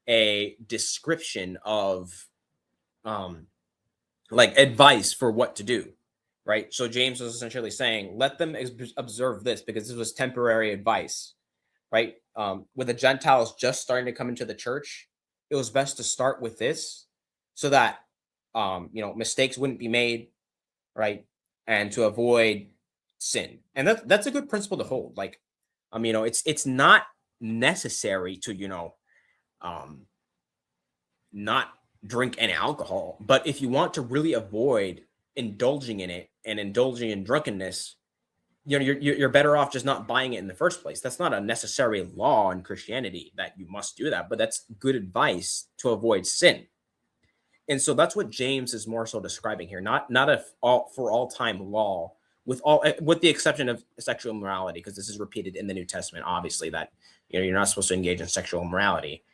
a description of like advice for what to do, right? So James was essentially saying, let them observe this because this was temporary advice, right? With the Gentiles just starting to come into the church, it was best to start with this so that mistakes wouldn't be made, right? And to avoid sin. And that's a good principle to hold. Like, it's not necessary to, um, not drink any alcohol, but if you want to really avoid indulging in it and indulging in drunkenness, you're better off just not buying it in the first place. That's not a necessary law in Christianity that you must do that, but that's good advice to avoid sin. And so that's what James is more so describing here, not a for all time law, with the exception of sexual immorality, because this is repeated in the New Testament, obviously, that you're not supposed to engage in sexual immorality.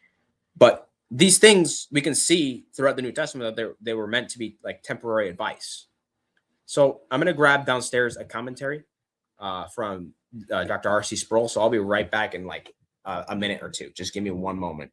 But these things we can see throughout the New Testament that they were meant to be like temporary advice. So I'm gonna grab downstairs a commentary from Dr. R.C. Sproul. So I'll be right back in like a minute or two. Just give me one moment.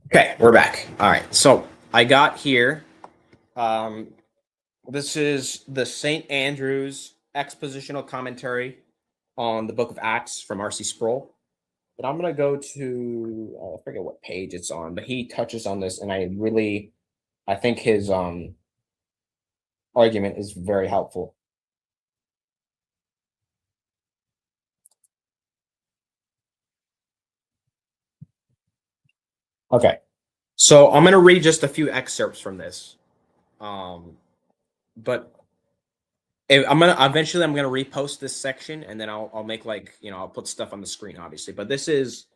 Okay, we're back. All right, so I got here. This is the St. Andrew's expositional commentary on the Book of Acts from R.C. Sproul. But I'm gonna go to I forget what page it's on, but he touches on this, and I think his argument is very helpful. Okay, so I'm gonna read just a few excerpts from this, but I'm gonna repost this section, and then I'll make I'll put stuff on the screen, obviously. But this is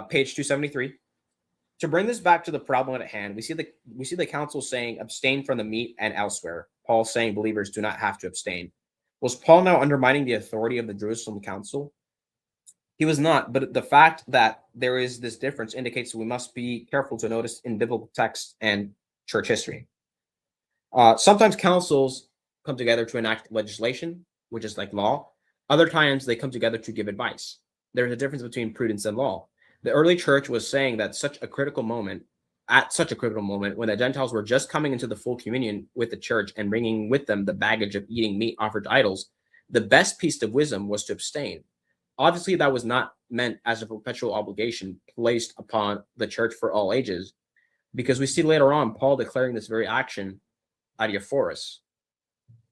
page 273. To bring this back to the problem at hand, we see the council saying abstain from the meat, and elsewhere Paul saying believers do not have to abstain. Was Paul now undermining the authority of the Jerusalem council? He was not, but the fact that there is this difference indicates that we must be careful to notice in biblical text and church history. Sometimes councils come together to enact legislation, which is like law. Other times they come together to give advice. There's a difference between prudence and law. The early church was saying that at such a critical moment, when the Gentiles were just coming into the full communion with the church and bringing with them the baggage of eating meat offered to idols, the best piece of wisdom was to abstain. Obviously, that was not meant as a perpetual obligation placed upon the church for all ages, because we see later on Paul declaring this very action adiaphoros,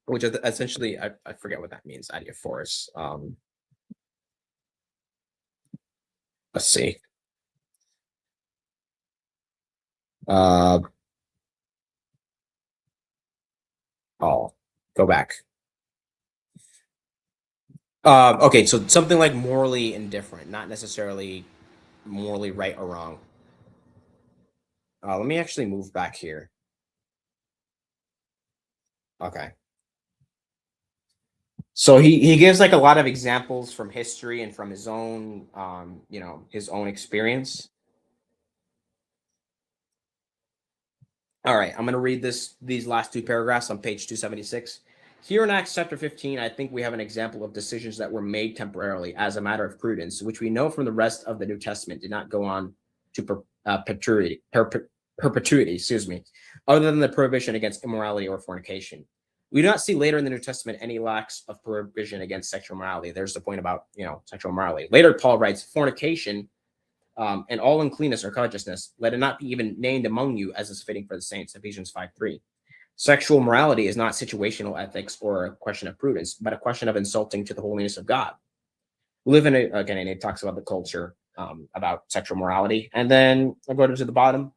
which is essentially, I forget what that means, adiaphoros. Let's see. I'll go back. Okay, so something like morally indifferent, not necessarily morally right or wrong. Let me actually move back here. Okay. So he gives like a lot of examples from history and from his own his own experience. All right, I'm going to read these last two paragraphs on page 276. Here in Acts chapter 15, I think we have an example of decisions that were made temporarily as a matter of prudence, which we know from the rest of the New Testament did not go on to perpetuity, other than the prohibition against immorality or fornication. We do not see later in the New Testament any lacks of prohibition against sexual morality. There's the point about sexual morality. Later, Paul writes, fornication and all uncleanness or covetousness, let it not be even named among you as is fitting for the saints. Ephesians 5:3. Sexual morality is not situational ethics or a question of prudence, but a question of insulting to the holiness of God. We live in again, and it talks about the culture about sexual morality. And then I'll go to the bottom.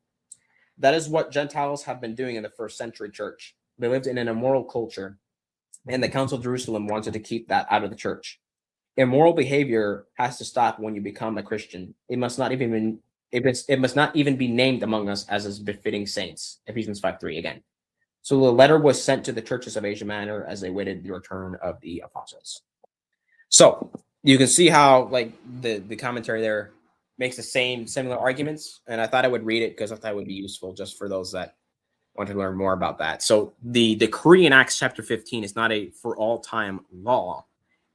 That is what Gentiles have been doing in the first century church. They lived in an immoral culture, and the Council of Jerusalem wanted to keep that out of the church. Immoral behavior has to stop when you become a Christian. It must not even be named among us as is befitting saints. Ephesians 5:3 again. So the letter was sent to the churches of Asia Minor as they waited the return of the apostles. So you can see how like the commentary there makes the similar arguments, and I thought I would read it because I thought it would be useful just for those that want to learn more about that. So the decree in Acts chapter 15 is not a for all time law.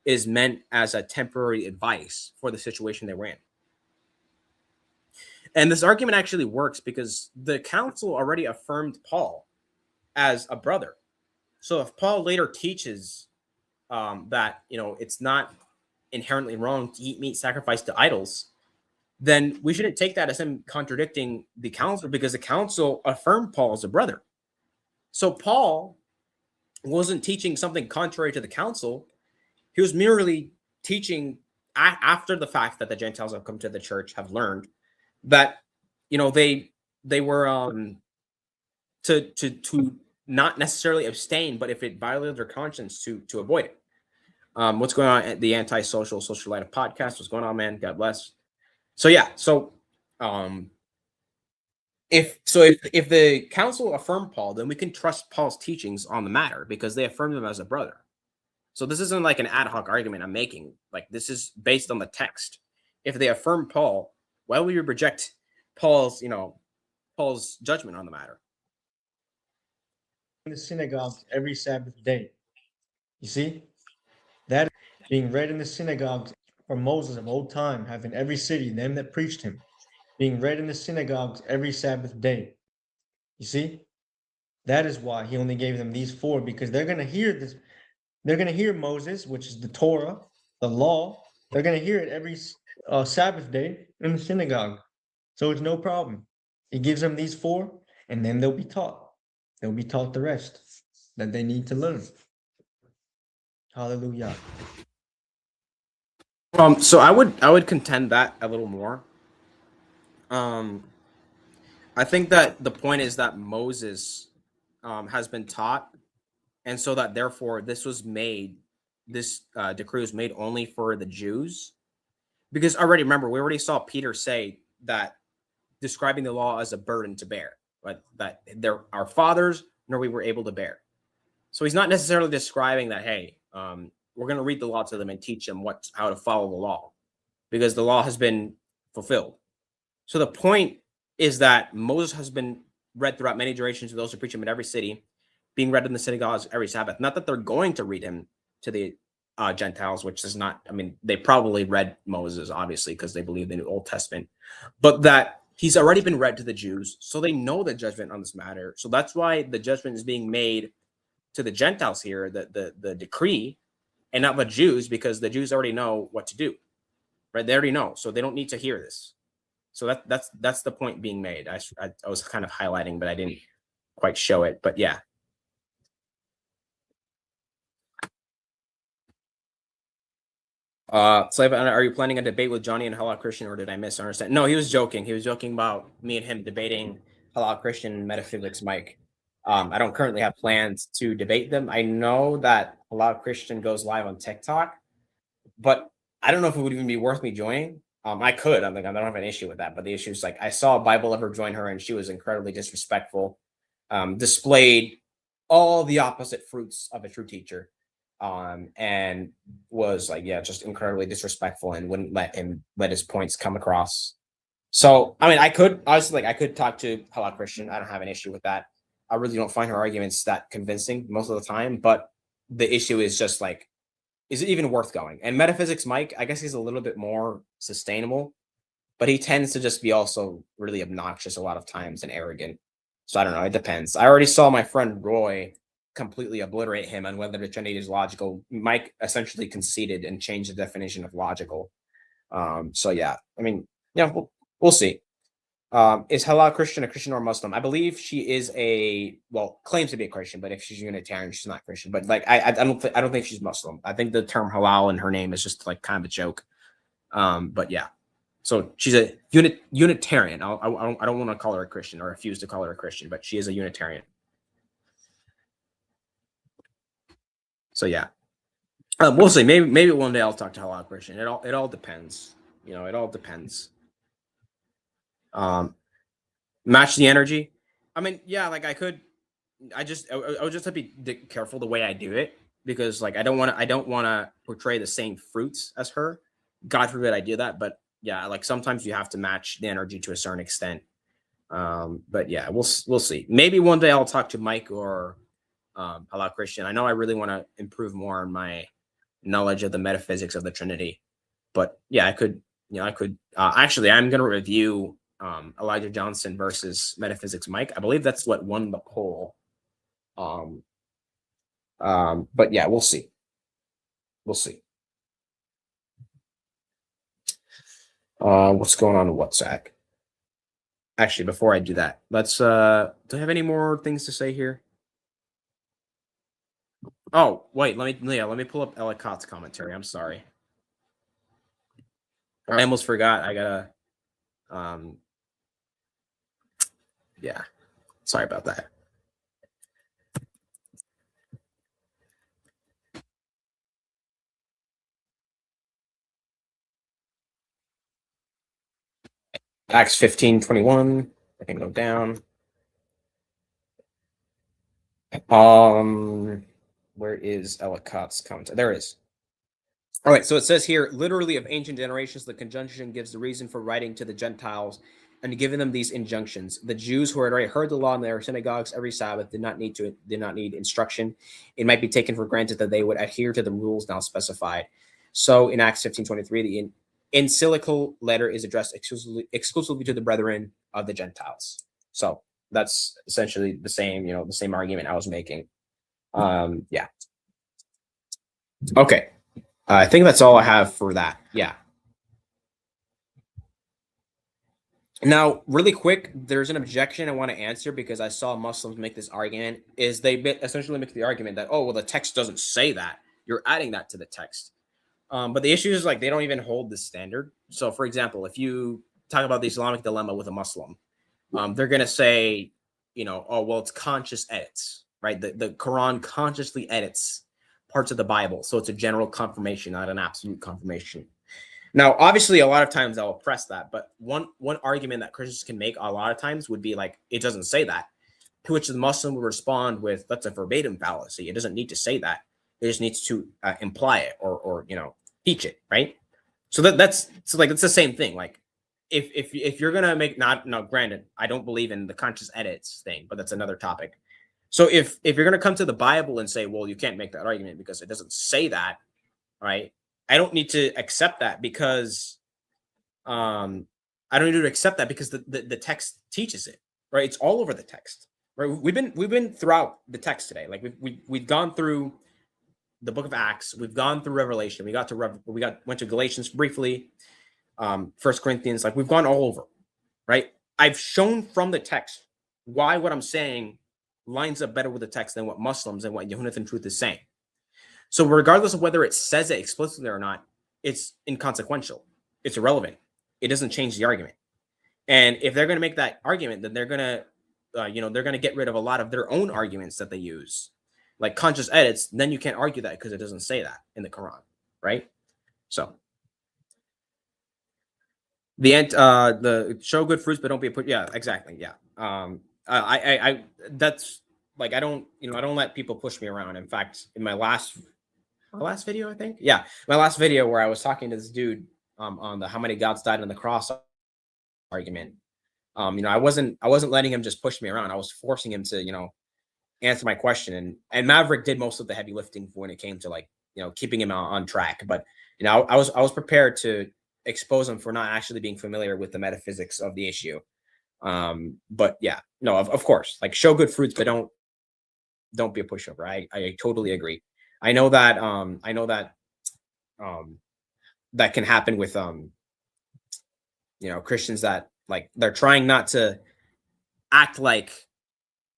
Is meant as a temporary advice for the situation they were in. And this argument actually works because the council already affirmed Paul as a brother. So if Paul later teaches that it's not inherently wrong to eat meat sacrificed to idols, then we shouldn't take that as him contradicting the council, because the council affirmed Paul as a brother. So Paul wasn't teaching something contrary to the council. He was merely teaching after the fact that the Gentiles have come to the church, have learned that they were to not necessarily abstain, but if it violated their conscience, to avoid it. What's going on at the Antisocial Social Light podcast? What's going on, man? God bless. So yeah, if the council affirmed Paul, then we can trust Paul's teachings on the matter because they affirmed him as a brother. So this isn't like an ad hoc argument I'm making. Like, this is based on the text. If they affirm Paul, why would you reject Paul's judgment on the matter? In the synagogues every Sabbath day. You see, that being read in the synagogues from Moses of old time, having every city them that preached him. being read in the synagogues every Sabbath day. You see, that is why he only gave them these 4, because they're going to hear this. They're going to hear Moses, which is the Torah, the law. They're going to hear it every Sabbath day in the synagogue. So it's no problem. He gives them these 4, and then they'll be taught. They'll be taught the rest that they need to learn. Hallelujah. So I would contend that a little more. I think that the point is that Moses has been taught, and so that therefore this decree was made only for the Jews, because already remember we already saw Peter say that, describing the law as a burden to bear, right? That there our fathers nor we were able to bear. So he's not necessarily describing that, hey, we're going to read the law to them and teach them how to follow the law, because the law has been fulfilled. So the point is that Moses has been read throughout many generations to those who preach him in every city, being read in the synagogues every Sabbath. Not that they're going to read him to the Gentiles, which is not, I mean, they probably read Moses, obviously, because they believe in the Old Testament, but that he's already been read to the Jews, so they know the judgment on this matter. So that's why the judgment is being made to the Gentiles here, the decree, and not the Jews, because the Jews already know what to do, right? They already know, so they don't need to hear this. So that's the point being made. I was kind of highlighting, but I didn't quite show it. But yeah. Slave, are you planning a debate with Johnny and Halal Christian, or did I misunderstand? No, he was joking. He was joking about me and him debating Halal Christian and Metaphysics Mike. I don't currently have plans to debate them. I know that Halal Christian goes live on TikTok, but I don't know if it would even be worth me joining. I could. I don't have an issue with that. But the issue is, like, I saw a Bible Lover join her, and she was incredibly disrespectful. Displayed all the opposite fruits of a true teacher, and was like, yeah, just incredibly disrespectful, and wouldn't let his points come across. So, I mean, I could obviously, I could talk to Halal Christian. I don't have an issue with that. I really don't find her arguments that convincing most of the time. But the issue is just like, is it even worth going? And Metaphysics Mike, I guess he's a little bit more sustainable, but he tends to just be also really obnoxious a lot of times and arrogant. So I don't know. It depends. I already saw my friend Roy completely obliterate him on whether the Trinity is logical. Mike essentially conceded and changed the definition of logical. So yeah, I mean, yeah, we'll see. Is Halal Christian a Christian or Muslim? I believe she is claims to be a Christian, but if she's Unitarian, she's not Christian. But like, I don't think she's Muslim. I think the term halal in her name is just like kind of a joke. But yeah, so she's a Unitarian. I don't want to call her a Christian, or refuse to call her a Christian, but she is a Unitarian. So yeah, we'll see. Maybe one day I'll talk to Halal Christian. It all depends. You know, it all depends. Match the energy. I mean, yeah, like I would just have to be careful the way I do it, because like I don't want to portray the same fruits as her. God forbid I do that, but yeah, like sometimes you have to match the energy to a certain extent. But yeah, we'll see. Maybe one day I'll talk to Mike or Halal Christian. I know I really want to improve more on my knowledge of the metaphysics of the Trinity, but yeah, I could actually, I'm going to review Elijah Johnson versus Metaphysics Mike. I believe that's what won the poll. But yeah, we'll see. What's going on in WhatsApp? Actually, before I do that, let's do I have any more things to say here? Oh, wait, let me pull up Ellicott's commentary. I'm sorry. I almost forgot. I gotta yeah. Sorry about that. Acts 15:21. I can go down. Where is Ellicott's commentary? There it is. All right, so it says here, literally of ancient generations, the conjunction gives the reason for writing to the Gentiles and giving them these injunctions. The Jews who had already heard the law in their synagogues every Sabbath did not need instruction. It might be taken for granted that they would adhere to the rules now specified. So in Acts 15:23, encyclical letter is addressed exclusively to the brethren of the Gentiles. So that's essentially the same, the same argument I was making. Yeah. Okay. I think that's all I have for that. Yeah. Now, really quick, there's an objection I want to answer because I saw Muslims make this argument. Is they essentially make the argument that, oh, well, the text doesn't say that. You're adding that to the text. But the issue is like they don't even hold this standard. So, for example, if you talk about the Islamic dilemma with a Muslim, they're going to say, oh, well, it's conscious edits, right? The Quran consciously edits parts of the Bible. So it's a general confirmation, not an absolute confirmation. Now, obviously, a lot of times I'll press that. But one argument that Christians can make a lot of times would be like, it doesn't say that. To which the Muslim would respond with, that's a verbatim fallacy. It doesn't need to say that. It just needs to imply it or teach it, right? So that's it's the same thing. Like if you're gonna make granted, I don't believe in the conscious edits thing, but that's another topic. So if you're gonna come to the Bible and say, well, you can't make that argument because it doesn't say that, right? I don't need to accept that because I don't need to accept that because the text teaches it, right? It's all over the text, right? We've been throughout the text today. Like we've gone through the book of Acts, we've gone through Revelation, went to Galatians briefly, 1 Corinthians, like we've gone all over, right? I've shown from the text why what I'm saying lines up better with the text than what Muslims and what Yahunathan Truth is saying. So regardless of whether it says it explicitly or not, it's inconsequential. It's irrelevant. It doesn't change the argument. And if they're going to make that argument, then they're going to, they're going to get rid of a lot of their own arguments that they use, like conscious edits. Then you can't argue that because it doesn't say that in the Quran, right? So the show good fruits, but don't be put. Yeah, exactly. Yeah. I that's like I don't let people push me around. In fact, in my last video, I think. Yeah, my last video where I was talking to this dude on the how many gods died on the cross argument. I wasn't letting him just push me around. I was forcing him to, answer my question. And Maverick did most of the heavy lifting when it came to like, keeping him on track. But I was prepared to expose him for not actually being familiar with the metaphysics of the issue. But yeah, no, of course, like show good fruits, but don't be a pushover. I totally agree. I know that that can happen with Christians that like they're trying not to act like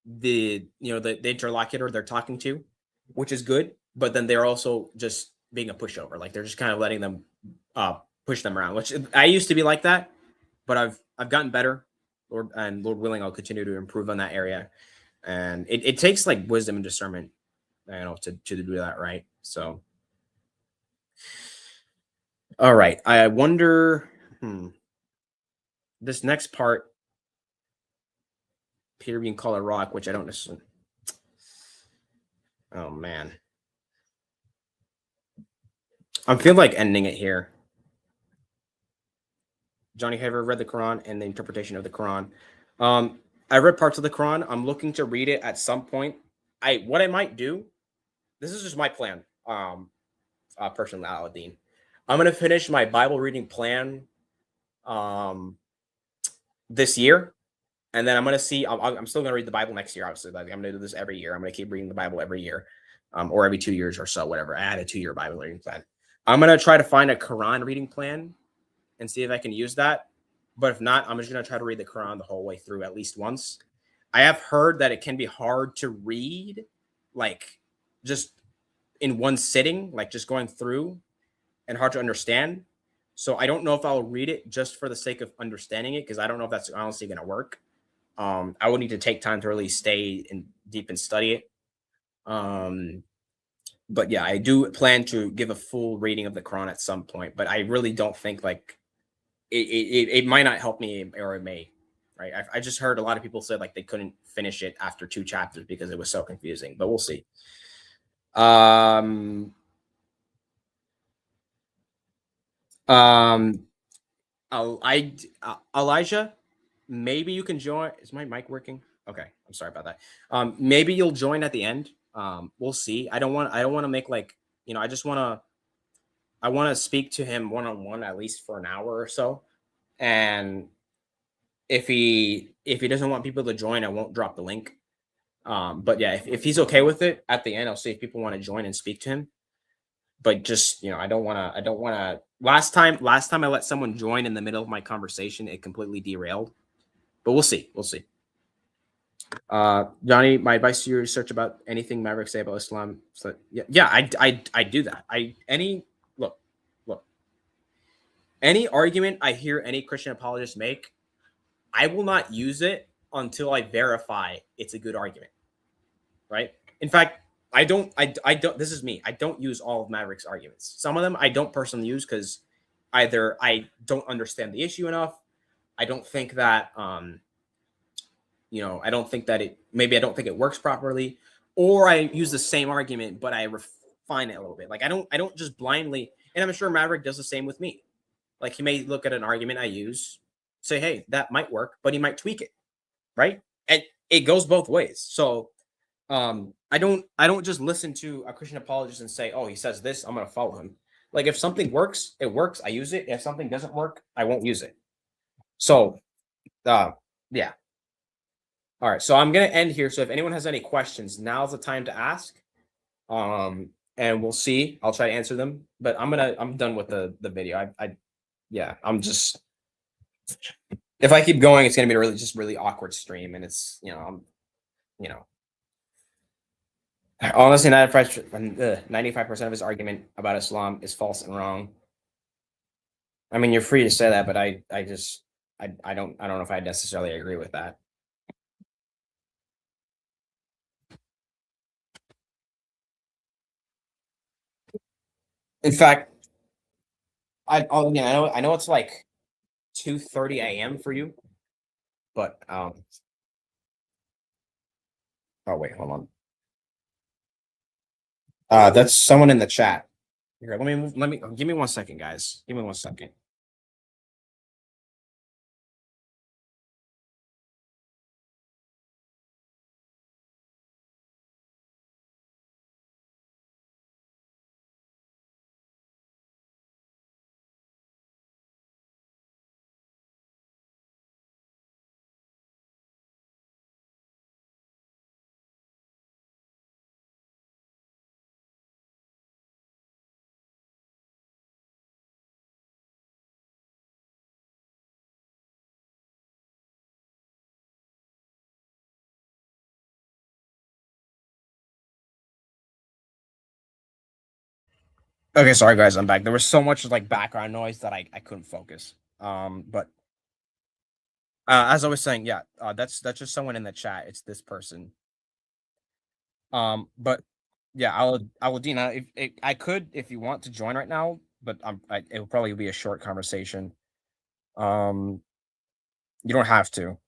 the interlocutor they're talking to, which is good, but then they're also just being a pushover. Like they're just kind of letting them push them around, which I used to be like that, but I've gotten better. Lord willing, I'll continue to improve on that area. And it takes like wisdom and discernment, to do that, right? So all right, I wonder this next part, Peter being called a rock, which I don't necessarily. Oh man, I'm feeling like ending it here. Johnny, have you ever read the Quran and the interpretation of the Quran? I read parts of the Quran. I'm looking to read it at some point. What I might do, this is just my plan. Personally, Aladdin, I'm gonna finish my Bible reading plan this year, and then I'm gonna see. I'm still gonna read the Bible next year. Obviously, like, I'm gonna do this every year. I'm gonna keep reading the Bible every year, or every 2 years or so, whatever. I had a 2-year Bible reading plan. I'm gonna try to find a Quran reading plan and see if I can use that. But if not, I'm just gonna try to read the Quran the whole way through at least once. I have heard that it can be hard to read, like just in one sitting, like just going through, and hard to understand. So I don't know if I'll read it just for the sake of understanding it, because I don't know if that's honestly going to work. I would need to take time to really stay in deep and study it. But yeah, I do plan to give a full reading of the Quran at some point, but I really don't think like it might not help me, or it may, right? I just heard a lot of people said like they couldn't finish it after 2 chapters because it was so confusing, but we'll see. Elijah, maybe you can join. Is my mic working? Okay, I'm sorry about that. Maybe you'll join at the end. We'll see. I don't want to make like, I just want to to speak to him one-on-one at least for an hour or so. And if he doesn't want people to join, I won't drop the link. But yeah, if he's okay with it, at the end I'll see if people want to join and speak to him. But just, I don't want to. Last time I let someone join in the middle of my conversation, it completely derailed. But we'll see. Johnny, my advice to you: research about anything Mavericks say about Islam. So yeah, I do that. Look, any argument I hear any Christian apologist make, I will not use it until I verify it's a good argument. Right? In fact, I don't. This is me. I don't use all of Maverick's arguments. Some of them I don't personally use because either I don't understand the issue enough. I don't think that I don't think that I don't think it works properly, or I use the same argument but I refine it a little bit. Like I don't just blindly, and I'm sure Maverick does the same with me. Like he may look at an argument I use, say, hey, that might work, but he might tweak it, right? And it goes both ways. So I don't just listen to a Christian apologist and say, oh, he says this, I'm gonna follow him. Like if something works, it works, I use it. If something doesn't work, I won't use it. So yeah. All right, so I'm gonna end here. So if anyone has any questions, now's the time to ask. And we'll see. I'll try to answer them. But I'm done with the video. I'm just, if I keep going, it's gonna be a really awkward stream, and it's honestly 95% of his argument about Islam is false and wrong. I mean, you're free to say that, but I don't know if I necessarily agree with that. In fact, I know it's like 2:30 a.m. for you, but oh wait, hold on. That's someone in the chat. Here, let me give me 1 second, guys. Give me 1 second. Okay, sorry guys, I'm back. There was so much like background noise that I couldn't focus. But as I was saying, yeah, that's just someone in the chat. It's this person. But yeah, Aladina, if I could, if you want to join right now, but it will probably be a short conversation. You don't have to,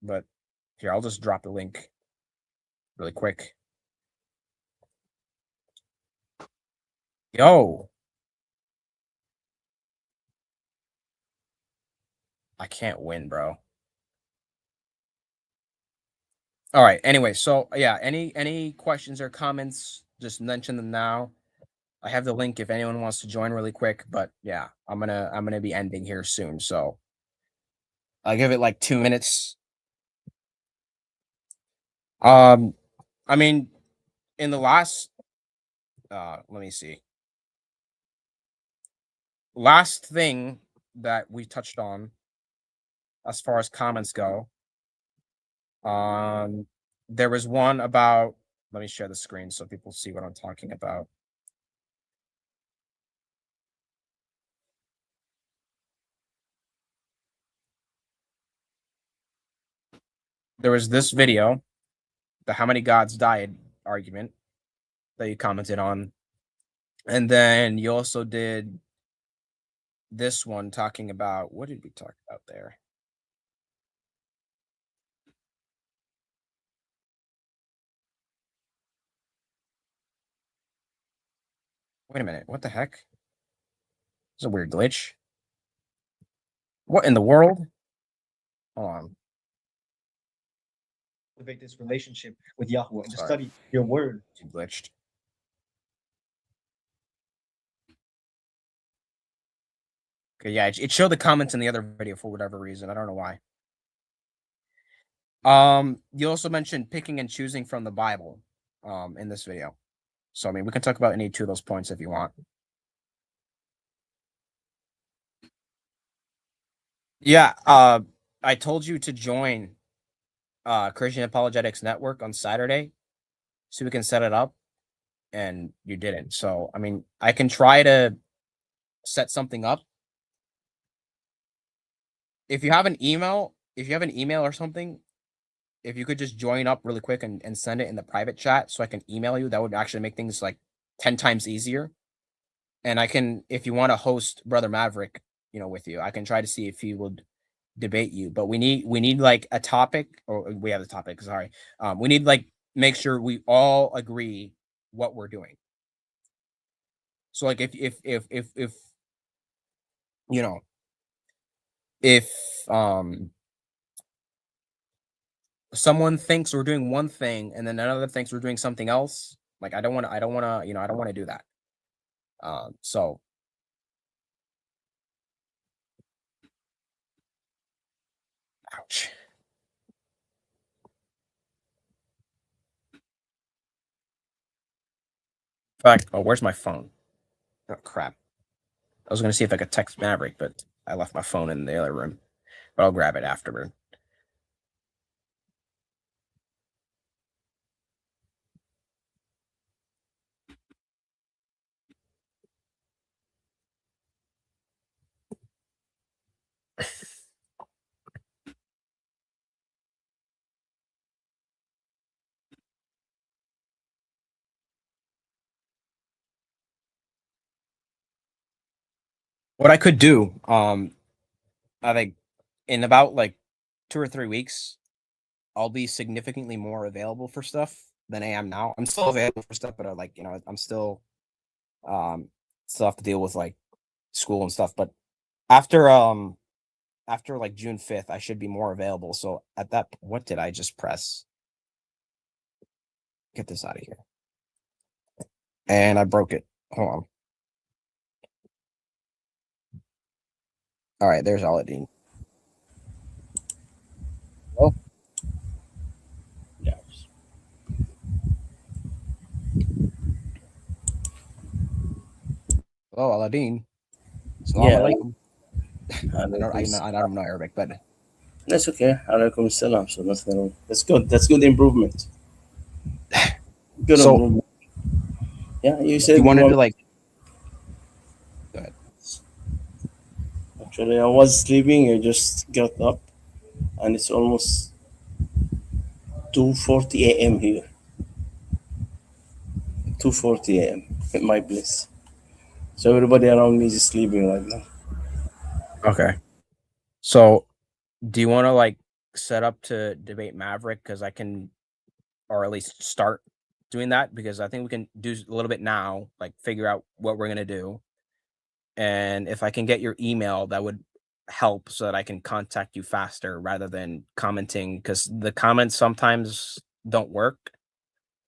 but here I'll just drop the link really quick. Yo, I can't win, bro. All right. Anyway, so yeah, any questions or comments, just mention them now. I have the link if anyone wants to join really quick, but yeah, I'm gonna be ending here soon, so I'll give it like 2 minutes. I mean, in the last let me see. Last thing that we touched on as far as comments go, there was one about, let me share the screen so people see what I'm talking about. There was this video, the how many gods died argument that you commented on. And then you also did this one talking about, what did we talk about there? Wait a minute, what the heck? It's a weird glitch. What in the world? Hold on. Cultivate this relationship with Yahweh and to Sorry. study your word. It glitched. Yeah, it showed the comments in the other video for whatever reason. I don't know why. You also mentioned picking and choosing from the Bible, in this video. So I mean, we can talk about any two of those points if you want. Yeah, I told you to join Christian Apologetics Network on Saturday so we can set it up, and you didn't. So I mean, I can try to set something up. If you have an email or something, if you could just join up really quick and send it in the private chat so I can email you, that would actually make things like 10 times easier. And I can, if you want to host Brother Maverick, with you, I can try to see if he would debate you. But we need like a topic, or we have the topic. Sorry, we need like make sure we all agree what we're doing. So like if if someone thinks we're doing one thing and then another thinks we're doing something else, like I don't want to do that. So ouch. In fact, where's my phone? Oh crap. I was gonna see if I could text Maverick, but I left my phone in the other room. But I'll grab it afterward. What I could do, I think in about like 2 or 3 weeks, I'll be significantly more available for stuff than I am now. I'm still available for stuff, but I'm still have to deal with like school and stuff. But after like June 5th, I should be more available. So at that, what did I just press? Get this out of here. And I broke it. Hold on. All right, there's Aladdin. Oh, Yes. hello, Aladdin. Salam Yeah. alaikum. Alaikum I don't know Arabic, but That's okay. Alaikum salam. So nothing wrong. That's good. That's good improvement. Good so improvement. Yeah, you said you wanted to like. Go ahead. Actually, I was sleeping. I just got up, and it's almost 2:40 a.m. here. 2:40 a.m. in my place. So everybody around me is sleeping right now. Okay. So, do you want to like set up to debate Maverick? Because I can, or at least start doing that, because I think we can do a little bit now, like figure out what we're gonna do. And if I can get your email, that would help so that I can contact you faster rather than commenting, because the comments sometimes don't work.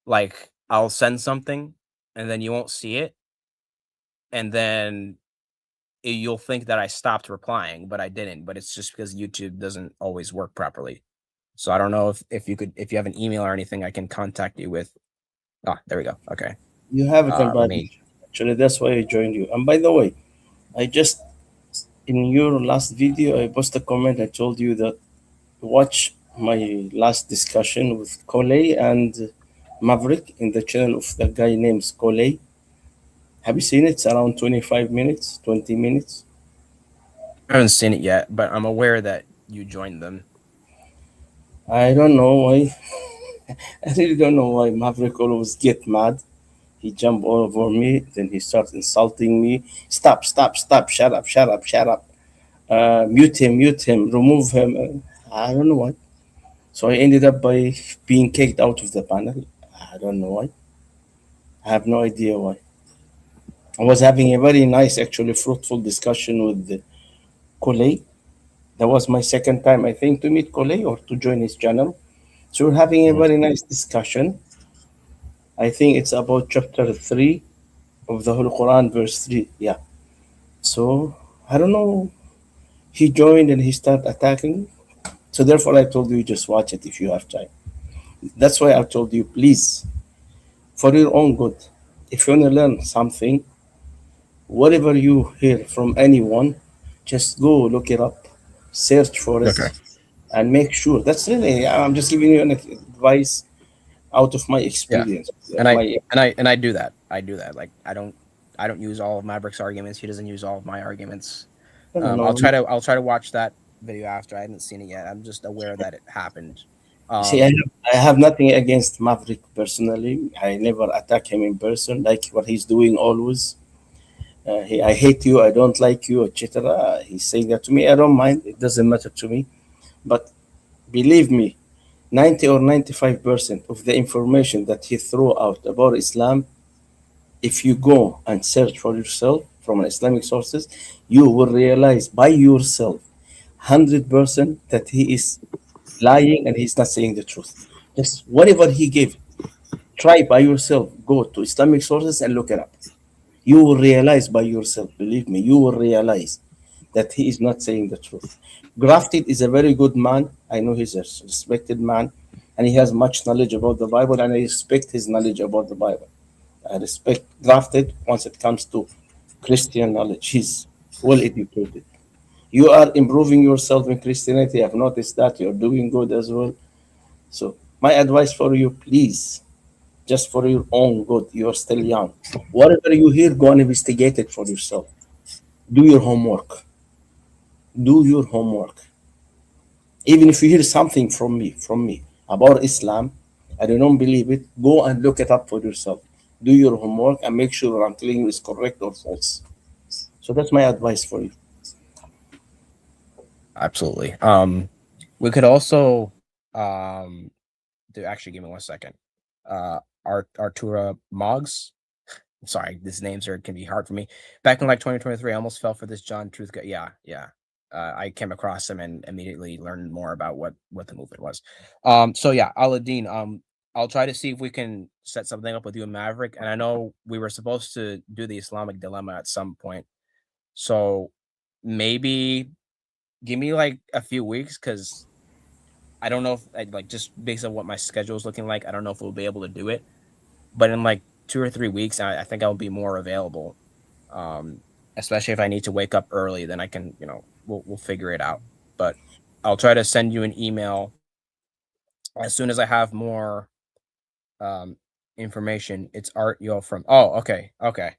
Like I'll send something and then you won't see it, and then you'll think that I stopped replying, but I didn't. But it's just because YouTube doesn't always work properly. So I don't know if you have an email or anything I can contact you with. Ah, there we go. Okay. You have it, Let everybody. me. Actually, that's why I joined you. And by the way, I just in your last video, I posted a comment. I told you that watch my last discussion with Coley and Maverick in the channel of the guy named Coley. Have you seen it? It's around 25 minutes, 20 minutes. I haven't seen it yet, but I'm aware that you joined them. I don't know why. I really don't know why Maverick always get mad. He jump all over me, then he starts insulting me. Stop, stop, stop, shut up, shut up, shut up. Mute him, remove him. I don't know why. So I ended up by being kicked out of the panel. I don't know why. I have no idea why. I was having a very nice, actually fruitful discussion with Kolei. That was my second time, I think, to meet Kolei or to join his channel. So we're having a very nice discussion. I think it's about chapter 3 of the Holy Quran, verse 3. Yeah. So I don't know He joined and he started attacking. So therefore, I told you just watch it if you have time. That's why I told you, please, for your own good, if you want to learn something, whatever you hear from anyone, just go look it up, search for it, Okay. and make sure. That's really, I'm just giving you an advice out of my Yeah. experience. And I My I do that. I do that. Like I don't use all of Maverick's arguments. He doesn't use all of my arguments. I don't I'll know. try to watch that video after. I haven't seen it yet. I'm just aware that it happened. See, I have nothing against Maverick personally. I never attack him in person, like what he's doing always. I hate you, I don't like you, etc. He's saying that to me. I don't mind. It doesn't matter to me. But believe me, 90 or 95% of the information that he threw out about Islam, if you go and search for yourself from an Islamic sources, you will realize by yourself 100% that he is lying and he's not saying the truth. Just whatever he gave, try by yourself. Go to Islamic sources and look it up. You will realize by yourself, believe me, you will realize that he is not saying the truth. Grafted is a very good man. I know he's a respected man and he has much knowledge about the Bible, and I respect his knowledge about the Bible. I respect Grafted once it comes to Christian knowledge. He's well educated. You are improving yourself in Christianity. I've noticed that you're doing good as well. So, my advice for you, please, just for your own good, you're still young. Whatever you hear, go and investigate it for yourself. Do your homework. Do your homework. Even if you hear something from me about Islam, I don't believe it, go and look it up for yourself. Do your homework and make sure what I'm telling you is correct or false. So that's my advice for you. absolutely. We could also do actually give me 1 second. Artura Moggs. I'm sorry, these names can be hard for me. Back in like 2023, I almost fell for this John Truth guy. Yeah, yeah. I came across him and immediately learned more about what the movement was. So yeah, Aladdin. I'll try to see if we can set something up with you and Maverick. And I know we were supposed to do the Islamic dilemma at some point. So maybe give me like a few weeks, because I don't know if like just based on what my schedule is looking like, I don't know if we'll be able to do it. But in like 2 or 3 weeks, I think I'll be more available. Um, Especially if I need to wake up early, then I can, we'll figure it out. But I'll try to send you an email as soon as I have more um information. It's Art Yo from. Oh, okay, okay,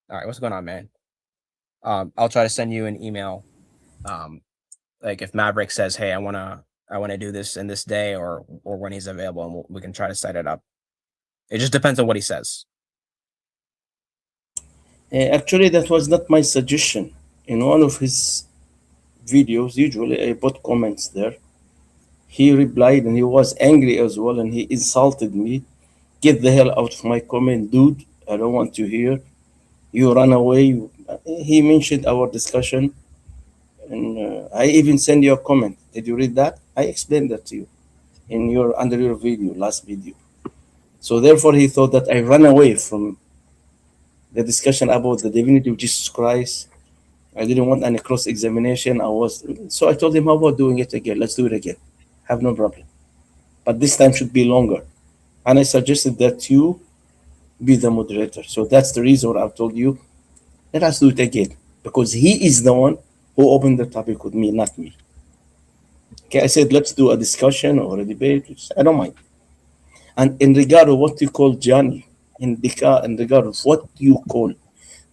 all right. What's going on, man? I'll try to send you an email. Like if Maverick says, "Hey, I wanna do this in this day," or when he's available, and we can try to set it up. It just depends on what he says. Actually, that was not my suggestion. In one of his videos, usually I put comments there. He replied and he was angry as well and he insulted me. Get the hell out of my comment, dude. I don't want to hear. You run away. He mentioned our discussion and I even sent you a comment. Did you read that? I explained that to you in your under your video, last video. So therefore he thought that I ran away from the discussion about the divinity of Jesus Christ. I didn't want any cross examination. So I told him, how about doing it again? Let's do it again. Have no problem. But this time should be longer. And I suggested that you be the moderator. So that's the reason I've told you, let us do it again. Because he is the one who opened the topic with me, not me. Okay, I said, let's do a discussion or a debate. I don't mind. And in regard of what you call Johnny, in regard of what you call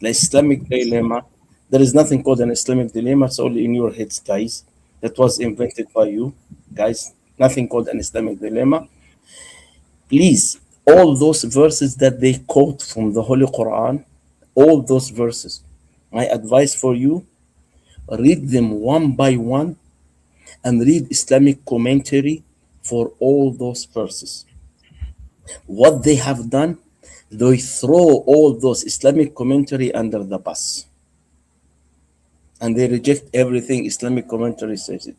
the Islamic dilemma, there is nothing called an Islamic dilemma. It's only in your heads, guys. That was invented by you, guys. Nothing called an Islamic dilemma. Please, all those verses that they quote from the Holy Quran, all those verses, my advice for you, read them one by one and read Islamic commentary for all those verses. What they have done, they throw all those Islamic commentary under the bus and they reject everything Islamic commentary says it.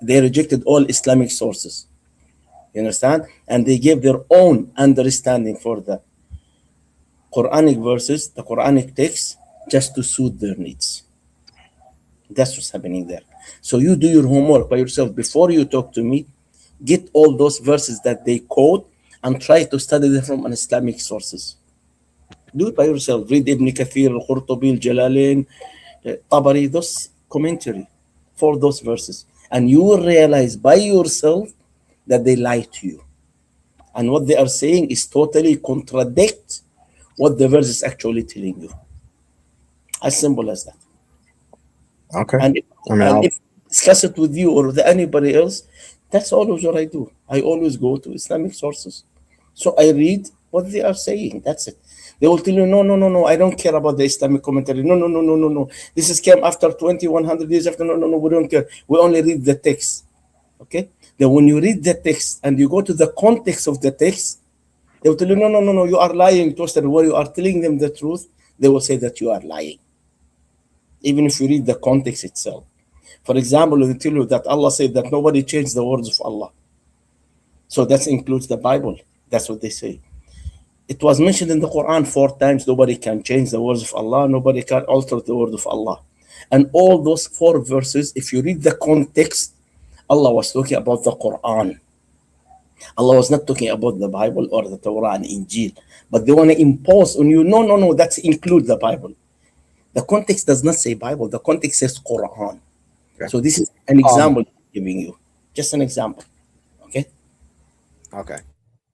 They rejected all Islamic sources. You understand? And they gave their own understanding for the Quranic verses, the Quranic text, just to suit their needs. That's what's happening there. So you do your homework by yourself before you talk to me. Get all those verses that they quote and try to study them from an Islamic sources. Do it by yourself. Read Ibn Kathir, Al-Qurtubi, Al-Jalalain, Tabari, those commentary for those verses. And you will realize by yourself that they lie to you. And what they are saying is totally contradict what the verse is actually telling you. As simple as that. Okay. And I mean, and if I discuss it with you or with anybody else, that's always what I do. I always go to Islamic sources. So I read what they are saying. That's it. They will tell you, no, no, no, no, I don't care about the Islamic commentary. No, no, no, no, no, no. This is came after 2100 years after. No, no, no, we don't care. We only read the text. Okay? Then when you read the text and you go to the context of the text, they will tell you, no, no, no, no, you are lying, Toaster. Where you are telling them the truth, they will say that you are lying. Even if you read the context itself. For example, they tell you that Allah said that nobody changed the words of Allah. So that includes the Bible. That's what they say. It was mentioned in the Quran 4 times. Nobody can change the words of Allah. Nobody can alter the word of Allah. And all those 4 verses, if you read the context, Allah was talking about the Quran. Allah was not talking about the Bible or the Torah and Injil. But they want to impose on you, no, no, no, that's include the Bible. The context does not say Bible. The context says Quran. Okay. So this is an example I'm giving you. Just an example. Okay. Okay.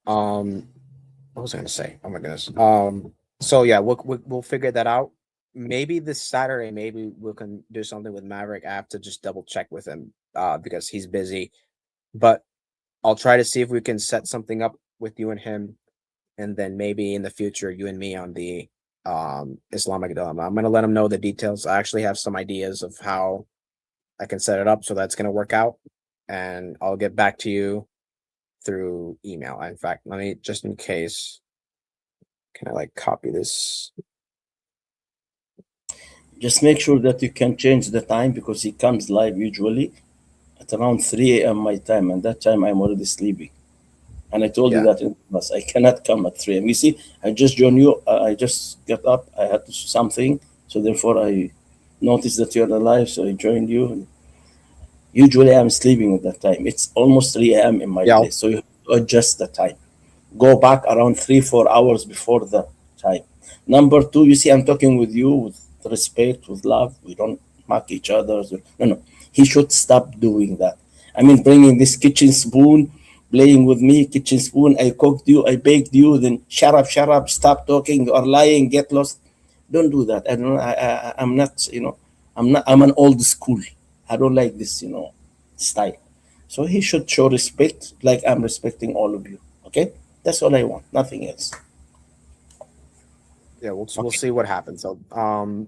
What was I gonna say? Oh my goodness. So yeah, we'll figure that out. Maybe this Saturday, maybe we can do something with Maverick. I have to just double check with him because he's busy. But I'll try to see if we can set something up with you and him, and then maybe in the future, you and me on the Islamic dilemma. I'm gonna let him know the details. I actually have some ideas of how I can set it up, so that's gonna work out, and I'll get back to you through email. In fact, let me, just in case, can I like copy this? Just make sure that you can change the time because he comes live usually at around 3 a.m. my time, and that time I'm already sleeping. And I told you Yeah. that in class. I cannot come at 3 a.m. You see, I just joined you. I just got up. I had to do something. So therefore, I noticed that you're alive. So I joined you. Usually, I'm sleeping at that time. It's almost 3 a.m. in my Yeah. place. So you have to adjust the time. Go back around 3-4 hours before the time. Number two, you see, I'm talking with you with respect, with love. We don't mock each other. No, no. He should stop doing that. I mean, bringing this kitchen spoon, playing with me, kitchen spoon. I cooked you, I baked you. Then shut up, stop talking or lying, get lost. Don't do that. I don't. I'm not. I'm not. I'm an old school. I don't like this. Style. So he should show respect, like I'm respecting all of you. Okay. That's all I want, nothing else. Yeah, we'll see what happens. So so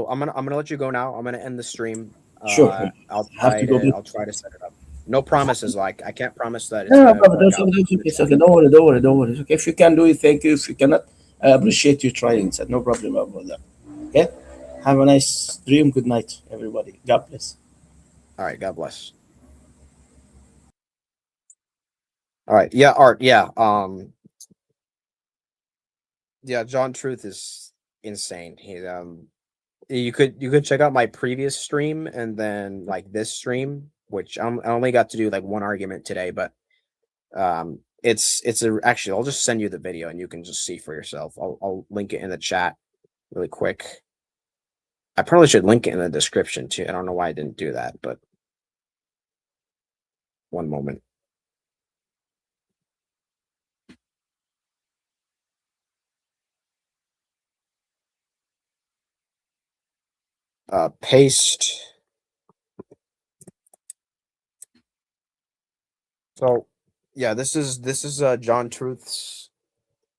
I'm gonna let you go now. I'm gonna end the stream. Sure. I'll Have to go. I'll try to set it up. No promises, like I can't promise that it's No, no, gonna brother, work that's out. okay. It's okay. Don't worry, don't worry, don't worry. It's okay. If you can do it, thank you. If you cannot, I appreciate you trying. So no problem about that. Okay. Have a nice dream. Good night, everybody. God bless. All right, God bless. All right, yeah, Art, yeah, yeah, John Truth is insane. You could check out my previous stream and then like this stream, which I only got to do like one argument today, but actually I'll just send you the video and you can just see for yourself. I'll link it in the chat really quick. I probably should link it in the description too. I don't know why I didn't do that, but one moment. Paste. So yeah, this is John Truth's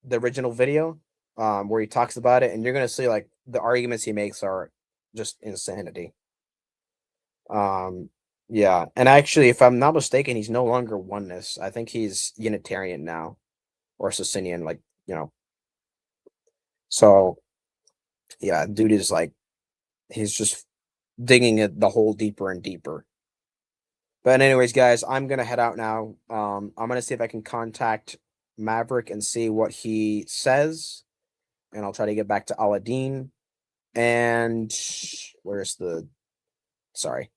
the original video, where he talks about it, and you're gonna see like the arguments he makes are just insanity. Yeah, and actually, if I'm not mistaken, he's no longer oneness. I think he's Unitarian now, or Socinian, like So yeah, dude is like he's just digging it the hole deeper and deeper. But anyways, guys, I'm gonna head out now. I'm gonna see if I can contact Maverick and see what he says, and I'll try to get back to Aladdin. And where's the, sorry.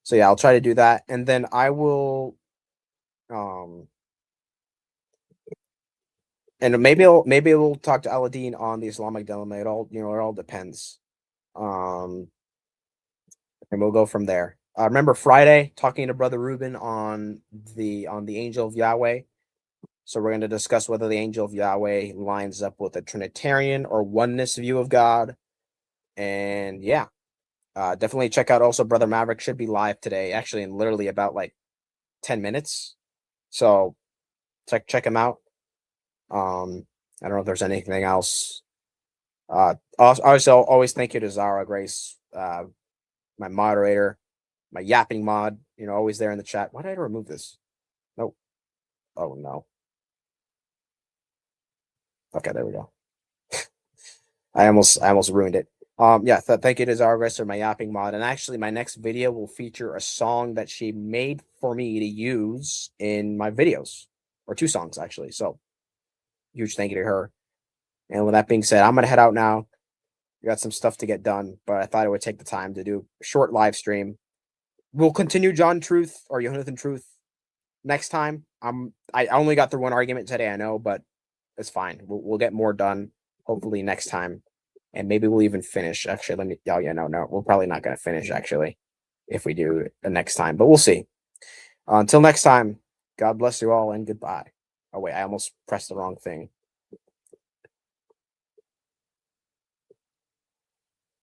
So yeah, I'll try to do that. And then I will, and maybe we'll talk to Aladdin on the Islamic dilemma. It all depends. And we'll go from there. Remember Friday talking to Brother Ruben on the angel of Yahweh. So we're going to discuss whether the angel of Yahweh lines up with a Trinitarian or oneness view of God. And yeah, definitely check out also Brother Maverick should be live today, actually in literally about like 10 minutes. So check him out. I don't know if there's anything else. Also, always thank you to Zara Grace, my moderator, my yapping mod, always there in the chat. Why did I remove this? Nope. Oh no. Okay, there we go. I almost ruined it. Yeah, thank you to Zara Grace for my yapping mod. And actually, my next video will feature a song that she made for me to use in my videos, or 2 songs actually. So, huge thank you to her. And with that being said, I'm gonna head out now. We got some stuff to get done, but I thought I would take the time to do a short live stream. We'll continue John Truth or Yahunathan Truth next time. I only got through 1 argument today, I know, but it's fine. We'll get more done hopefully next time, and maybe we'll even finish. Actually, let me. Oh yeah, no, we're probably not going to finish actually if we do the next time, but we'll see. Until next time, God bless you all and goodbye. Oh wait, I almost pressed the wrong thing.